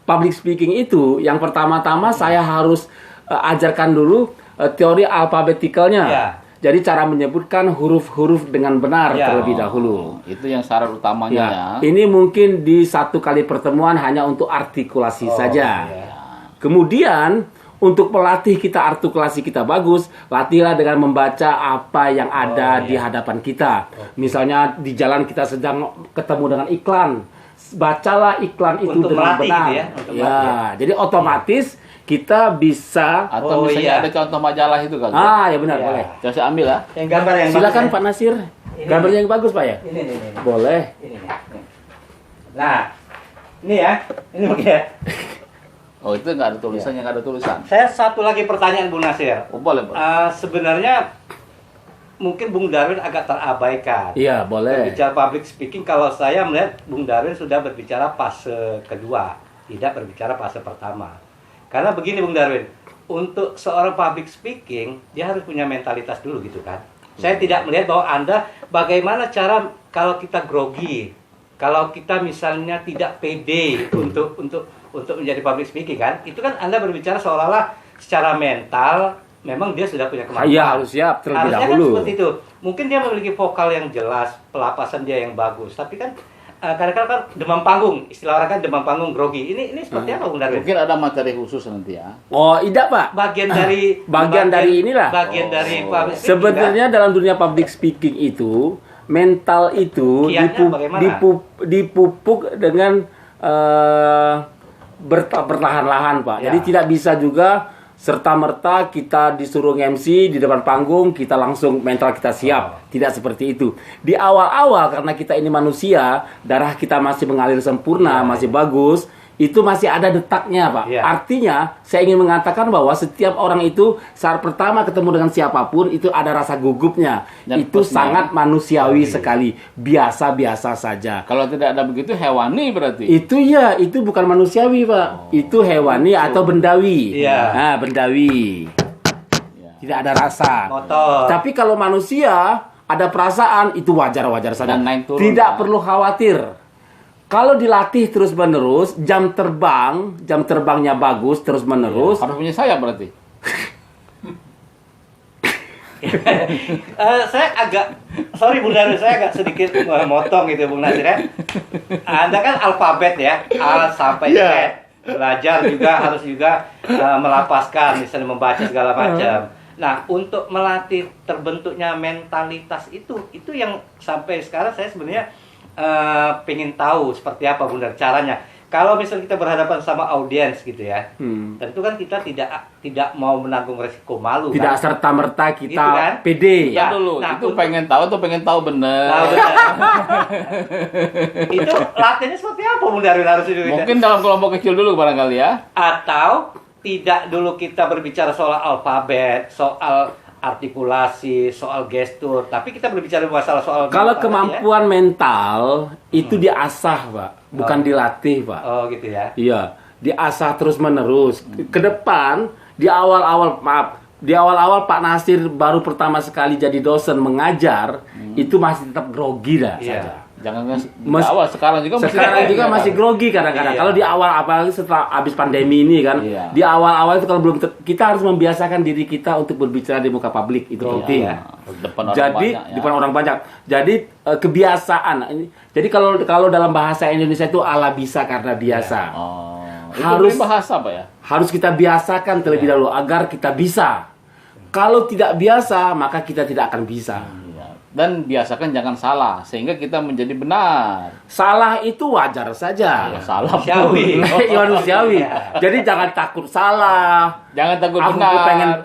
Speaker 1: public speaking itu, yang pertama-tama saya harus ajarkan dulu teori alfabetikalnya.
Speaker 4: Iya.
Speaker 1: Jadi cara menyebutkan huruf-huruf dengan benar
Speaker 4: Iya.
Speaker 1: terlebih dahulu.
Speaker 2: Itu yang syarat utamanya ya.
Speaker 1: Ya, ini mungkin di satu kali pertemuan hanya untuk artikulasi saja.
Speaker 4: iya.
Speaker 1: Kemudian untuk pelatih kita artikulasi kita bagus, latihlah dengan membaca apa yang ada di hadapan kita. Misalnya di jalan kita sedang ketemu dengan iklan, bacalah iklan itu
Speaker 4: Untuk
Speaker 1: dengan
Speaker 4: melatih
Speaker 1: benar.
Speaker 4: gitu ya, untuk
Speaker 1: Ya,
Speaker 4: melatih ya.
Speaker 1: jadi otomatis kita bisa.
Speaker 2: Atau
Speaker 4: Oh,
Speaker 2: misalnya
Speaker 4: iya.
Speaker 2: ada contoh majalah itu kan.
Speaker 1: Ya benar,
Speaker 4: Iya.
Speaker 1: boleh.
Speaker 2: Coba saya ambil ya.
Speaker 4: Yang gambar yang
Speaker 1: Silakan
Speaker 4: bagus, ya.
Speaker 1: Pak Nasir.
Speaker 4: Ini.
Speaker 1: Gambarnya yang bagus Pak ya?
Speaker 4: Ini.
Speaker 1: Boleh.
Speaker 4: Ini. Nah, ini ya. Ini mungkin ya.
Speaker 2: Oh itu nggak ada tulisannya, nggak ada tulisan.
Speaker 4: Saya satu lagi pertanyaan Bung Nasir.
Speaker 2: Oh boleh, boleh.
Speaker 4: Sebenarnya mungkin Bung Darwin agak terabaikan.
Speaker 1: Iya, boleh.
Speaker 4: Berbicara public speaking, kalau saya melihat Bung Darwin sudah berbicara fase kedua, tidak berbicara fase pertama. Karena begini Bung Darwin, untuk seorang public speaking, dia harus punya mentalitas dulu gitu kan. Saya tidak melihat bahwa Anda bagaimana cara kalau kita grogi, kalau kita misalnya tidak pede untuk menjadi public speaking kan, itu kan Anda berbicara seolah-olah secara mental memang dia sudah punya kemampuan.
Speaker 1: Iya, harus siap terlebih
Speaker 4: Harusnya
Speaker 1: dahulu.
Speaker 4: kan seperti itu. Mungkin dia memiliki vokal yang jelas, pelapasan dia yang bagus, tapi kan kadang-kadang kan demam panggung, istilah orang kan demam panggung grogi. Ini seperti apa Bung Darwin?
Speaker 2: Mungkin ada materi khusus nanti ya.
Speaker 1: Oh, tidak Pak.
Speaker 4: Bagian dari
Speaker 1: dari inilah.
Speaker 4: Bagian dari public speaking,
Speaker 1: Sebenarnya dalam dunia public speaking itu mental itu
Speaker 4: Kiatnya bagaimana?
Speaker 1: dipupuk dengan berlahan-lahan Pak.
Speaker 4: Ya.
Speaker 1: Jadi tidak bisa juga serta-merta kita disuruh MC di depan panggung kita langsung mental kita siap. Tidak seperti itu. Di awal-awal karena kita ini manusia, darah kita masih mengalir sempurna, masih bagus. Itu masih ada detaknya Pak.
Speaker 4: Ya.
Speaker 1: Artinya saya ingin mengatakan bahwa setiap orang itu saat pertama ketemu dengan siapapun itu ada rasa gugupnya.
Speaker 2: Dan
Speaker 1: itu
Speaker 2: plusnya.
Speaker 1: sangat manusiawi sekali. Biasa-biasa saja.
Speaker 2: Kalau tidak ada begitu hewani berarti.
Speaker 1: Itu ya, itu bukan manusiawi Pak. Itu hewani atau bendawi.
Speaker 4: Iya.
Speaker 1: Nah, bendawi. Tidak ada rasa.
Speaker 4: motor.
Speaker 1: Tapi kalau manusia ada perasaan itu wajar-wajar saja.
Speaker 2: Dan naik turun,
Speaker 1: Tidak
Speaker 2: Pak.
Speaker 1: perlu khawatir. Kalau dilatih terus-menerus, jam terbangnya bagus terus-menerus.
Speaker 2: Harus punya sayap berarti.
Speaker 4: Saya agak sorry Bung Darwin, saya agak sedikit motong gitu Bung Nasir ya. Anda kan alfabet ya, A sampai Z. Belajar juga harus juga melapaskan, misalnya membaca segala macam. Nah, untuk melatih terbentuknya mentalitas itu yang sampai sekarang saya sebenarnya pengen tahu seperti apa Bung Darwin caranya. Kalau misalnya kita berhadapan sama audiens gitu ya, tentu kan kita tidak mau menanggung resiko malu.
Speaker 1: Tidak
Speaker 4: kan?
Speaker 1: serta-merta kita
Speaker 4: Gitu kan?
Speaker 1: pede.
Speaker 4: Ya.
Speaker 2: Ya dulu,
Speaker 4: Nah,
Speaker 2: itu
Speaker 4: untuk-
Speaker 2: pengen tahu atau pengen tahu bener.
Speaker 4: Tahu benar. Itu latihannya seperti apa Bung Darwin harus itu?
Speaker 2: Mungkin dalam kelompok kecil dulu barangkali ya.
Speaker 4: Atau tidak dulu kita berbicara soal alfabet, soal artikulasi, soal gestur, tapi kita berbicara masalah soal
Speaker 1: Kalau
Speaker 4: mental
Speaker 1: kemampuan mental itu diasah, Pak, bukan dilatih, Pak.
Speaker 4: ya. Oh gitu ya.
Speaker 1: Iya, diasah terus-menerus. Ke depan di awal-awal Pak Nasir baru pertama sekali jadi dosen mengajar, itu masih tetap grogi dah
Speaker 4: Iya.
Speaker 1: saja.
Speaker 2: Jangan
Speaker 1: Mas-
Speaker 2: awal sekarang juga masih
Speaker 1: Sekarang juga
Speaker 2: iya.
Speaker 1: masih grogi kadang-kadang.
Speaker 4: Iya.
Speaker 1: Kalau di awal apalagi setelah habis pandemi ini kan,
Speaker 2: Iya.
Speaker 1: di awal-awal itu kalau belum kita harus membiasakan diri kita untuk berbicara di muka publik itu penting.
Speaker 2: Iya. Depan orang
Speaker 1: Jadi
Speaker 2: banyak, ya.
Speaker 1: di depan orang banyak. Jadi kebiasaan. Jadi kalau dalam bahasa Indonesia itu ala bisa karena biasa.
Speaker 2: Oh, itu
Speaker 1: Harus-
Speaker 2: bahasa Pak ya?
Speaker 1: Harus kita biasakan terlebih dahulu agar kita bisa. Kalau tidak biasa, maka kita tidak akan bisa.
Speaker 2: Iya. Dan biasakan jangan salah sehingga kita menjadi benar.
Speaker 1: Salah itu wajar saja.
Speaker 2: Ya, salah
Speaker 4: Manusiawi.
Speaker 2: pun.
Speaker 1: Manusiawi. Jadi jangan takut salah.
Speaker 2: Jangan takut
Speaker 1: Aku
Speaker 2: benar.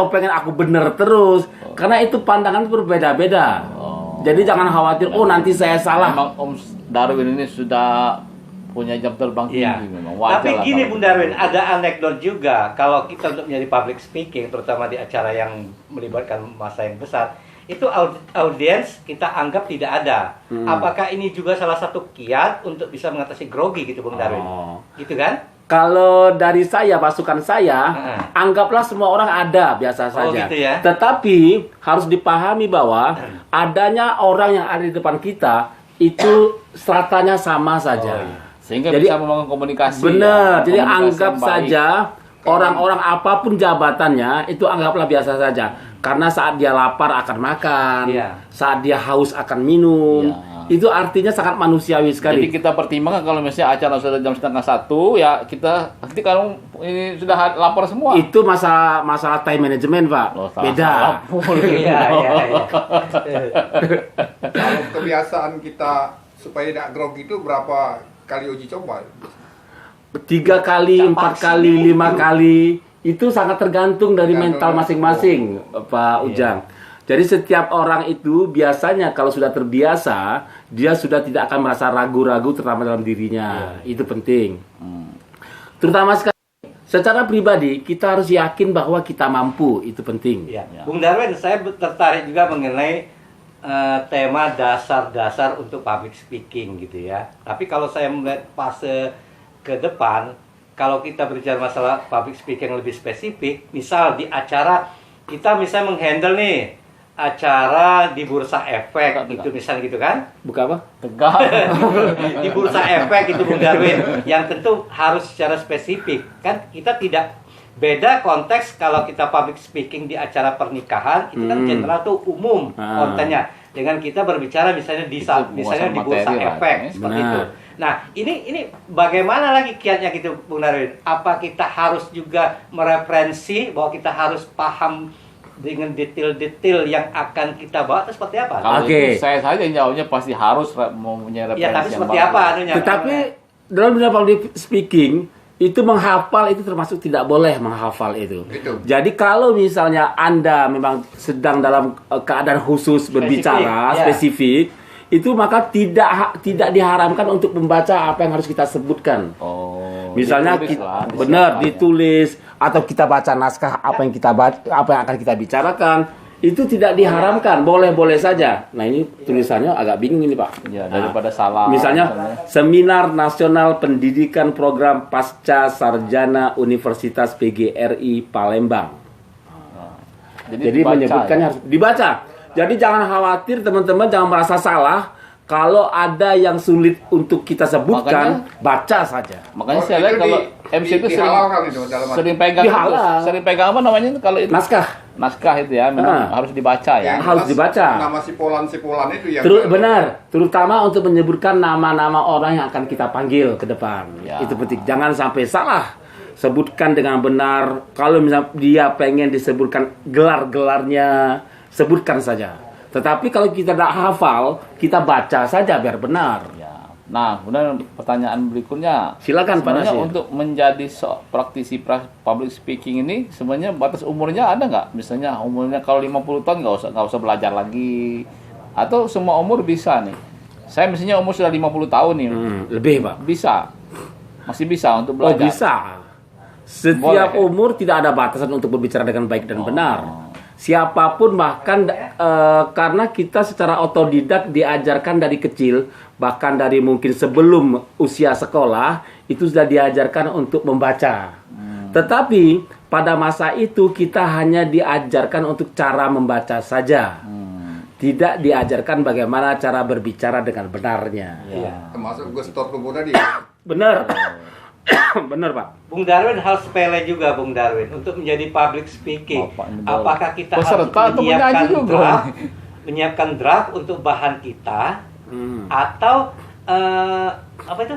Speaker 1: pengen aku benar terus. Karena itu pandangan berbeda-beda. Jadi jangan khawatir, oh nanti saya salah.
Speaker 2: Memang Om Darwin ini sudah punya jam terbang tinggi
Speaker 4: Iya.
Speaker 2: memang. Wajar
Speaker 4: Tapi
Speaker 2: lah
Speaker 4: gini
Speaker 2: kalau
Speaker 4: Bung
Speaker 2: begitu.
Speaker 4: Darwin, ada anekdot juga kalau kita untuk menjadi public speaking, terutama di acara yang melibatkan massa yang besar, itu audiens kita anggap tidak ada. Apakah ini juga salah satu kiat untuk bisa mengatasi grogi gitu Bung Darwin?
Speaker 1: Oh.
Speaker 4: Gitu kan?
Speaker 1: Kalau dari saya, pasukan saya, anggaplah semua orang ada biasa
Speaker 4: Oh,
Speaker 1: saja.
Speaker 4: gitu ya.
Speaker 1: Tetapi harus dipahami bahwa adanya orang yang ada di depan kita itu stratanya sama saja.
Speaker 2: Sehingga
Speaker 1: Jadi,
Speaker 2: bisa membangun komunikasi.
Speaker 1: Benar. Jadi
Speaker 2: Komunikasi
Speaker 1: anggap
Speaker 2: yang baik.
Speaker 1: saja orang-orang apapun jabatannya itu anggaplah biasa saja. Karena saat dia lapar akan makan,
Speaker 4: Iya.
Speaker 1: saat dia haus akan minum.
Speaker 2: Iya.
Speaker 1: Itu artinya sangat manusiawi sekali.
Speaker 2: Jadi kita pertimbangkan kalau misalnya acara sudah jam 12:30 ya kita nanti kalau ini sudah lapar semua.
Speaker 1: Itu masalah time management, Pak.
Speaker 2: Oh,
Speaker 1: Beda.
Speaker 4: Iya.
Speaker 3: Kalau kebiasaan kita supaya tidak grogi itu berapa kali uji coba?
Speaker 1: 3 kali, 4 kali, 5 kali. Itu sangat tergantung dari mental masing-masing, Pak Ujang. Jadi setiap orang itu biasanya kalau sudah terbiasa, dia sudah tidak akan merasa ragu-ragu terutama dalam dirinya. Itu penting. Terutama sekali secara pribadi, kita harus yakin bahwa kita mampu. Itu penting.
Speaker 4: Ya. Bung Darwin, saya tertarik juga mengenai tema dasar-dasar untuk public speaking gitu ya. Tapi kalau saya melihat fase ke depan, kalau kita berbicara masalah public speaking yang lebih spesifik, misal di acara kita misalnya menghandle nih acara di bursa efek gitu misalnya gitu kan.
Speaker 1: Bukan apa?
Speaker 2: Tegak.
Speaker 4: Di bursa efek itu Bung Darwin yang tentu harus secara spesifik kan kita tidak beda konteks kalau kita public speaking di acara pernikahan itu kan general tuh umum kontennya dengan kita berbicara misalnya di misalnya di bursa
Speaker 2: materi lah,
Speaker 4: efek
Speaker 2: ya.
Speaker 4: seperti
Speaker 1: Benar.
Speaker 4: itu. Nah ini bagaimana lagi kiatnya gitu Bung Darwin? Apa kita harus juga mereferensi bahwa kita harus paham dengan detail-detail yang akan kita bawa atau seperti apa?
Speaker 2: Kalau
Speaker 1: Oke.
Speaker 2: itu saya saja yang jawabnya pasti harus mempunyai referensi
Speaker 4: Ya tapi
Speaker 2: yang
Speaker 4: seperti
Speaker 2: bagus.
Speaker 4: apa anunya?
Speaker 1: Tetapi dalam dunia public speaking itu menghafal itu termasuk tidak boleh menghafal itu.
Speaker 3: Itu.
Speaker 1: Jadi kalau misalnya Anda memang sedang dalam keadaan khusus berbicara
Speaker 4: ya.
Speaker 1: spesifik, itu maka tidak diharamkan untuk membaca apa yang harus kita sebutkan.
Speaker 2: Oh,
Speaker 1: Misalnya
Speaker 2: ditulis lah,
Speaker 1: benar
Speaker 2: disiapkan ya.
Speaker 1: ditulis atau kita baca naskah apa yang kita apa yang akan kita bicarakan itu tidak diharamkan, boleh-boleh saja. Nah ini tulisannya agak bingung ini Pak.
Speaker 2: Ya,
Speaker 1: Nah,
Speaker 2: daripada salah.
Speaker 1: misalnya Seminar Nasional Pendidikan Program Pasca Sarjana Universitas PGRI Palembang. Jadi
Speaker 2: dibaca,
Speaker 1: menyebutkannya
Speaker 2: ya?
Speaker 1: harus dibaca. Jadi jangan khawatir teman-teman, jangan merasa salah. Kalau ada yang sulit untuk kita sebutkan, baca saja.
Speaker 2: Makanya
Speaker 3: Oh,
Speaker 2: saya lihat
Speaker 3: itu
Speaker 2: kalau MC itu
Speaker 3: dihalalkan itu dalam
Speaker 2: sering pegang itu,
Speaker 1: Dihalal.
Speaker 2: sering pegang apa namanya itu kalau itu
Speaker 1: Naskah
Speaker 2: naskah itu ya memang harus dibaca ya.
Speaker 3: Yang
Speaker 1: harus
Speaker 3: jelas
Speaker 1: dibaca.
Speaker 3: Nama sipolan itu yang
Speaker 1: Benar, terutama untuk menyebutkan nama-nama orang yang akan kita panggil ke depan.
Speaker 2: Ya.
Speaker 1: Itu penting. Jangan sampai salah. Sebutkan dengan benar. Kalau misalnya dia pengen disebutkan gelar-gelarnya, sebutkan saja. Tetapi kalau kita tidak hafal, kita baca saja biar benar.
Speaker 2: Ya. Nah, kemudian pertanyaan berikutnya.
Speaker 1: Silakan Pak
Speaker 2: Sebenarnya
Speaker 1: Nasir.
Speaker 2: untuk menjadi praktisi public speaking ini sebenarnya batas umurnya ada nggak? Misalnya umurnya kalau 50 tahun nggak usah belajar lagi atau semua umur bisa nih. Saya misalnya umur sudah 50 tahun nih.
Speaker 1: Lebih Pak.
Speaker 2: Bisa. Masih bisa untuk
Speaker 1: Oh
Speaker 2: belajar.
Speaker 1: bisa. Setiap
Speaker 2: Boleh.
Speaker 1: umur tidak ada batasan untuk berbicara dengan baik dan
Speaker 2: Oh.
Speaker 1: benar. Siapapun bahkan karena kita secara otodidak diajarkan dari kecil, bahkan dari mungkin sebelum usia sekolah itu sudah diajarkan untuk membaca. Tetapi pada masa itu kita hanya diajarkan untuk cara membaca saja. Tidak diajarkan bagaimana cara berbicara dengan benarnya.
Speaker 3: termasuk gestor tubuh tadi.
Speaker 1: Benar. Benar, Pak.
Speaker 4: Bung Darwin hal sepele juga Bung Darwin untuk menjadi public speaking.
Speaker 2: Bapak ini boleh.
Speaker 4: Apakah kita
Speaker 2: Peserta
Speaker 4: harus
Speaker 2: atau penyanyi juga?
Speaker 4: menyiapkan draft untuk bahan kita atau apa itu?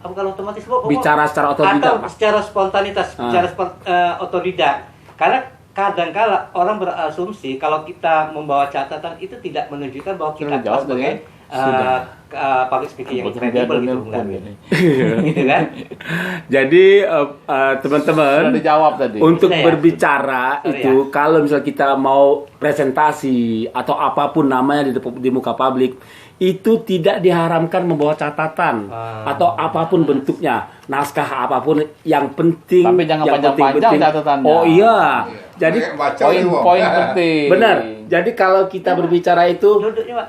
Speaker 4: Apa kalau otomatis
Speaker 1: Bicara secara otodidak,
Speaker 4: atau
Speaker 1: Pak.
Speaker 4: secara spontanitas, secara otodidak. Karena kadang-kala orang berasumsi kalau kita membawa catatan itu tidak menunjukkan bahwa kita
Speaker 2: Sudah jawab
Speaker 4: sebagai public speaking yang kredibel gitu Bung Darwin. Gitu kan?
Speaker 1: Jadi teman-teman
Speaker 2: Sudah dijawab tadi.
Speaker 1: untuk
Speaker 4: Sudah ya?
Speaker 1: berbicara
Speaker 4: Sorry
Speaker 1: itu kalau misal kita mau presentasi atau apapun namanya di muka publik itu tidak diharamkan membawa catatan atau apapun bentuknya, naskah apapun yang penting.
Speaker 2: Tapi jangan
Speaker 1: yang
Speaker 2: panjang-panjang
Speaker 1: penting.
Speaker 2: catatannya.
Speaker 1: Oh iya. Jadi
Speaker 3: baca
Speaker 2: Poin-poin penting.
Speaker 1: benar. Jadi kalau kita berbicara itu
Speaker 4: Duduknya Pak.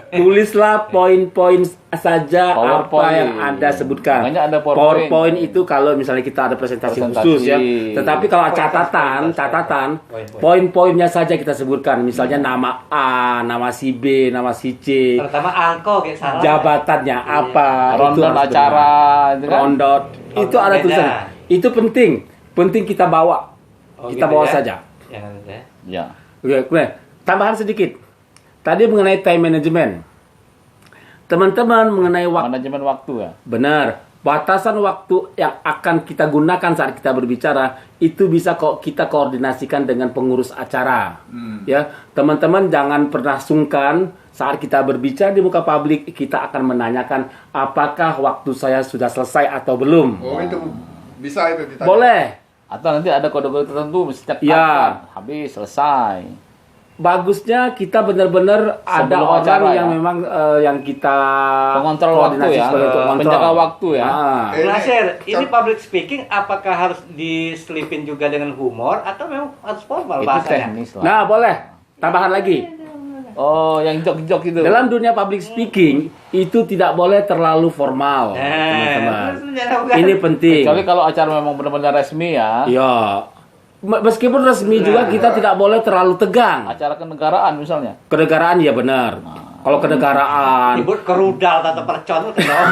Speaker 1: tulislah poin-poin saja apa
Speaker 2: PowerPoint.
Speaker 1: yang Anda sebutkan.
Speaker 2: Makanya ada PowerPoint.
Speaker 1: PowerPoint itu kalau misalnya kita ada presentasi
Speaker 2: Presentasi.
Speaker 1: khusus ya. Tetapi kalau
Speaker 4: Poin,
Speaker 1: catatan,
Speaker 4: Poin-poin.
Speaker 1: poin-poinnya saja kita sebutkan. Misalnya nama A, nama si B, nama si C,
Speaker 4: Terutama angko kayak salah.
Speaker 1: jabatannya apa, itu
Speaker 2: Rundown
Speaker 1: harus
Speaker 2: acara,
Speaker 1: benar.
Speaker 2: itu kan?
Speaker 1: Rundown. Itu ada
Speaker 4: beda.
Speaker 1: tulisan. Itu penting. Penting kita bawa.
Speaker 4: Oh,
Speaker 1: Kita
Speaker 4: gitu
Speaker 1: bawa
Speaker 4: ya?
Speaker 1: saja.
Speaker 4: Jangan ya.
Speaker 2: Ya.
Speaker 1: Oke, kemudian tambahan sedikit. Tadi mengenai time management. Teman-teman mengenai waktu.
Speaker 2: Manajemen waktu ya.
Speaker 1: Benar. Batasan waktu yang akan kita gunakan saat kita berbicara itu bisa kok kita koordinasikan dengan pengurus acara. Ya, teman-teman jangan pernah sungkan saat kita berbicara di muka publik kita akan menanyakan apakah waktu saya sudah selesai atau belum.
Speaker 3: Oh itu bisa itu ditanya.
Speaker 1: Boleh.
Speaker 2: Atau nanti ada kode-kode tertentu mesti cepat
Speaker 1: Ya.
Speaker 2: kan? Habis selesai.
Speaker 1: Bagusnya kita benar-benar ada
Speaker 2: Sebelum
Speaker 1: orang
Speaker 2: acara,
Speaker 1: yang
Speaker 2: ya?
Speaker 1: memang yang kita
Speaker 2: Pengontrol waktu
Speaker 1: koordinasi
Speaker 2: ya.
Speaker 1: sebagai pengontrol.
Speaker 2: Penjaga waktu ya.
Speaker 1: Ah.
Speaker 3: Eh,
Speaker 4: Nasir, ini
Speaker 3: Con-
Speaker 4: public speaking apakah harus diselipin juga dengan humor atau memang harus formal
Speaker 2: Itu
Speaker 4: bahasanya?
Speaker 2: teknis lah.
Speaker 1: Nah, boleh. Tambahan lagi.
Speaker 2: Oh, yang jok-jok itu.
Speaker 1: Dalam dunia public speaking itu tidak boleh terlalu formal, teman-teman. Ini penting.
Speaker 2: Kecuali kalau acara memang benar-benar resmi ya.
Speaker 1: Ya. Meskipun resmi juga kita tidak boleh terlalu tegang.
Speaker 2: Acara kenegaraan misalnya.
Speaker 1: Kenegaraan ya benar. Kalau kenegaraan
Speaker 4: Nyebut kerudal atau percon itu dong.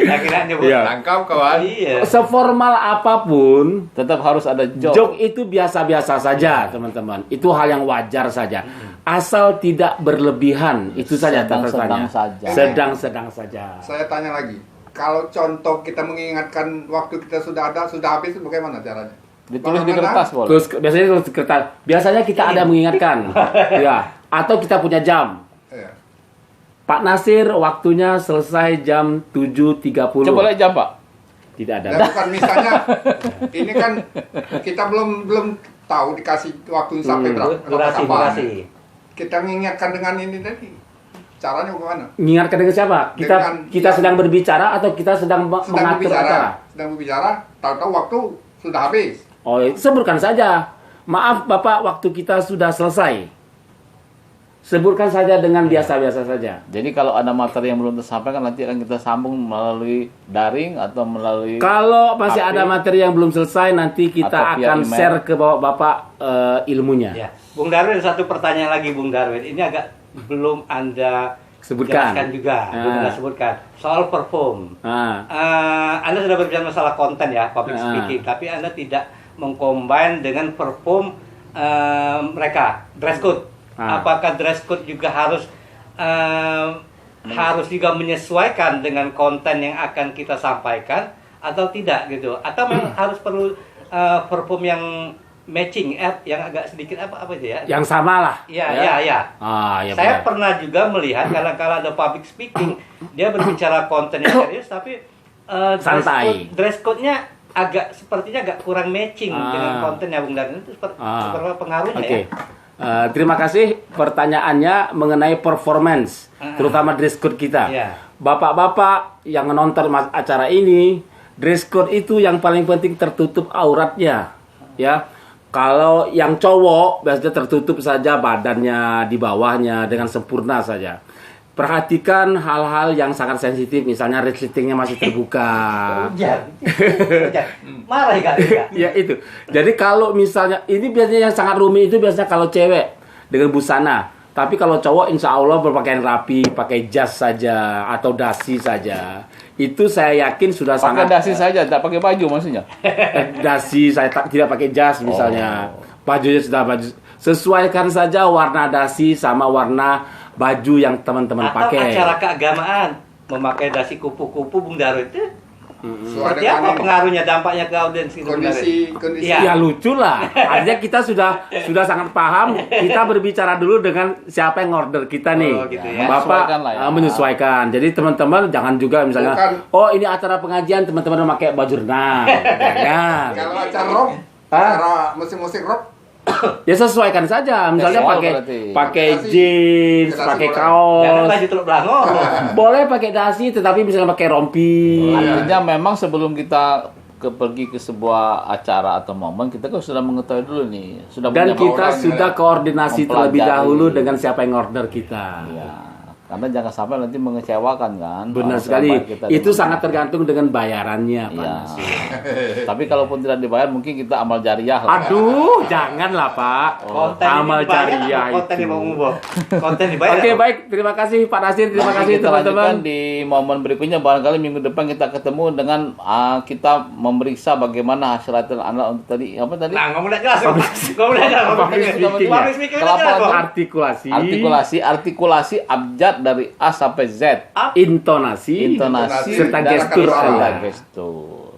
Speaker 4: Akhirnya nyebut.
Speaker 1: Iya.
Speaker 3: Tangkap kawan.
Speaker 4: Iya.
Speaker 1: seformal apapun,
Speaker 2: Tetap harus ada jok.
Speaker 1: joke itu biasa-biasa saja, teman-teman. Itu hal yang wajar saja. Asal tidak berlebihan, itu saja
Speaker 2: Sedang-sedang
Speaker 1: catatannya.
Speaker 2: saja.
Speaker 1: Sedang-sedang saja.
Speaker 3: Saya tanya lagi. Kalau contoh kita mengingatkan waktu kita sudah ada, sudah habis, bagaimana caranya?
Speaker 2: Ditulis di
Speaker 3: Bagaimana?
Speaker 2: kertas boleh.
Speaker 1: Terus biasanya kalau sekretar, biasanya kita ada mengingatkan, ya. Atau kita punya jam.
Speaker 3: Iya.
Speaker 1: Pak Nasir, waktunya selesai jam 7.30.
Speaker 2: Coba lihat jam, Pak.
Speaker 1: Tidak ada.
Speaker 3: Dan bukan misalnya, ini kan kita belum tahu dikasih waktu sampai berapa
Speaker 4: Durasi.
Speaker 3: kapan. Kita mengingatkan dengan ini tadi. Caranya bagaimana?
Speaker 1: Mengingatkan dengan siapa? Kita sedang berbicara atau kita sedang
Speaker 3: Sedang
Speaker 1: mengatur acara?
Speaker 3: berbicara, tahu-tahu waktu sudah habis.
Speaker 1: Oh, sebutkan saja. Maaf Bapak, waktu kita sudah selesai. Sebutkan saja dengan biasa-biasa saja.
Speaker 2: Jadi kalau ada materi yang belum tersampaikan nanti akan kita sambung melalui daring atau melalui
Speaker 1: Kalau masih
Speaker 2: HP.
Speaker 1: ada materi yang belum selesai, nanti kita
Speaker 2: Atau via
Speaker 1: akan
Speaker 2: email.
Speaker 1: share ke Bapak ilmunya.
Speaker 4: Ya. Bung Darwin, satu pertanyaan lagi Bung Darwin. Ini agak belum Anda
Speaker 1: Sebutkan.
Speaker 4: jelaskan juga, belum Anda sebutkan. Soal perform.
Speaker 1: Ah.
Speaker 4: Anda sudah berbicara masalah konten ya, public
Speaker 1: Ah.
Speaker 4: speaking, tapi Anda tidak mengcombine dengan perform mereka, dress code.
Speaker 1: Ah.
Speaker 4: Apakah dress code juga harus juga menyesuaikan dengan konten yang akan kita sampaikan atau tidak gitu? Atau memang harus perlu perform yang matching, yang agak sedikit apa itu ya?
Speaker 1: Yang sama lah.
Speaker 4: Iya,
Speaker 1: ya.
Speaker 4: iya, iya.
Speaker 1: Ah, ya
Speaker 4: Saya
Speaker 1: benar.
Speaker 4: pernah juga melihat kalau ada public speaking, dia berbicara konten yang serius, tapi
Speaker 1: Santai.
Speaker 4: dress code-nya sepertinya agak kurang matching
Speaker 1: Ah.
Speaker 4: dengan kontennya Bung Darwin. Itu seperti
Speaker 1: Ah.
Speaker 4: pengaruhnya
Speaker 1: Oke.
Speaker 4: ya.
Speaker 1: Terima kasih pertanyaannya mengenai performance, terutama dress code kita.
Speaker 4: Iya.
Speaker 1: Bapak-bapak yang menonton acara ini, dress code itu yang paling penting tertutup auratnya, ya. Kalau yang cowok biasanya tertutup saja badannya di bawahnya dengan sempurna saja. Perhatikan hal-hal yang sangat sensitif, misalnya resletingnya masih terbuka.
Speaker 4: Hujan. Marah ya.
Speaker 1: Ya itu. Jadi kalau misalnya ini biasanya yang sangat rumit itu biasanya kalau cewek dengan busana. Tapi kalau cowok insya Allah berpakaian rapi, pakai jas saja atau dasi saja. Itu saya yakin sudah
Speaker 2: pakai
Speaker 1: sangat
Speaker 2: dasi saja, tak pakai baju maksudnya.
Speaker 1: dasi saya tidak pakai jas misalnya. Bajunya sudah baju. Sesuaikan saja warna dasi sama warna baju yang teman-teman
Speaker 4: Atau
Speaker 1: pakai.
Speaker 4: acara keagamaan memakai dasi kupu-kupu Bung Darwin itu
Speaker 3: Sesuai
Speaker 4: seperti apa
Speaker 3: dengan ini,
Speaker 4: pengaruhnya, dampaknya ke audiens itu, Bung Darwin?
Speaker 3: kondisi
Speaker 4: Iya.
Speaker 1: Ya lucu lah. Artinya kita sudah sangat paham. Kita berbicara dulu dengan siapa yang order kita nih.
Speaker 4: Oh, gitu ya.
Speaker 1: Bapak
Speaker 2: Menyesuaikan lah ya.
Speaker 1: menyesuaikan. Jadi teman-teman jangan juga misalnya,
Speaker 3: Bukan.
Speaker 1: oh ini acara pengajian teman-teman memakai baju renang. Jangan.
Speaker 3: Kalau acara rock,
Speaker 1: Hah?
Speaker 3: acara musik-musik rock,
Speaker 1: Ya sesuaikan saja. Misalnya
Speaker 2: Casual
Speaker 1: pakai
Speaker 2: berarti.
Speaker 1: pakai
Speaker 3: Dasi.
Speaker 1: jeans,
Speaker 3: Dasi
Speaker 1: pakai
Speaker 3: boleh.
Speaker 4: Jangan
Speaker 1: kaos.
Speaker 4: baju teluk belangong.
Speaker 1: Boleh pakai dasi, tetapi misalnya pakai rompi.
Speaker 2: Artinya memang sebelum kita pergi ke sebuah acara atau momen, kita kan sudah mengetahui dulu nih, sudah
Speaker 1: Dan
Speaker 2: punya
Speaker 1: kita
Speaker 3: orang
Speaker 1: sudah
Speaker 3: ya.
Speaker 1: koordinasi terlebih
Speaker 2: Mempelajari.
Speaker 1: dahulu dengan siapa yang order kita.
Speaker 2: ya, karena jangan sampai nanti mengecewakan kan.
Speaker 1: Benar
Speaker 2: Kalau
Speaker 1: sekali.
Speaker 2: sahabat kita
Speaker 1: Itu
Speaker 2: dengan-
Speaker 1: sangat tergantung dengan bayarannya, Pak
Speaker 2: Iya.
Speaker 1: Nasir.
Speaker 2: Tapi kalaupun tidak dibayar, mungkin kita amal jariah lah.
Speaker 1: Aduh, janganlah Pak.
Speaker 4: Konten
Speaker 1: Amal
Speaker 4: ini dibayar
Speaker 1: jariah
Speaker 4: atau konten
Speaker 1: itu.
Speaker 4: di Bang konten dibayar.
Speaker 1: Oke,
Speaker 4: atau-
Speaker 1: baik. Terima kasih Pak Nasir. Terima
Speaker 2: Nanti
Speaker 1: kasih
Speaker 2: kita lanjutkan
Speaker 1: teman-teman.
Speaker 2: di momen berikutnya, barangkali minggu depan kita ketemu dengan kita memeriksa bagaimana hasil latihan Anda untuk tadi apa tadi?
Speaker 4: Nah, ngomong udah jelas. Ngomong udah jelas.
Speaker 1: Public speaking, ya.
Speaker 4: Public speaking udah
Speaker 2: Kelapa
Speaker 4: jelas, Bang.
Speaker 1: Artikulasi,
Speaker 2: Artikulasi abjad dari A sampai Z.
Speaker 1: intonasi,
Speaker 2: Intonasi
Speaker 1: serta
Speaker 2: dan
Speaker 1: gestur
Speaker 2: serta
Speaker 1: Anda.
Speaker 2: gestur.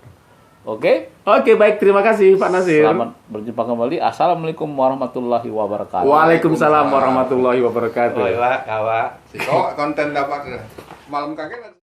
Speaker 2: Oke,
Speaker 1: Oke, baik. Terima kasih Pak Nasir.
Speaker 2: selamat berjumpa kembali. Assalamualaikum warahmatullahi wabarakatuh.
Speaker 1: Waalaikumsalam warahmatullahi wabarakatuh.
Speaker 4: Oh, iya, kawa.
Speaker 3: Si kau konten dapat malam kaget.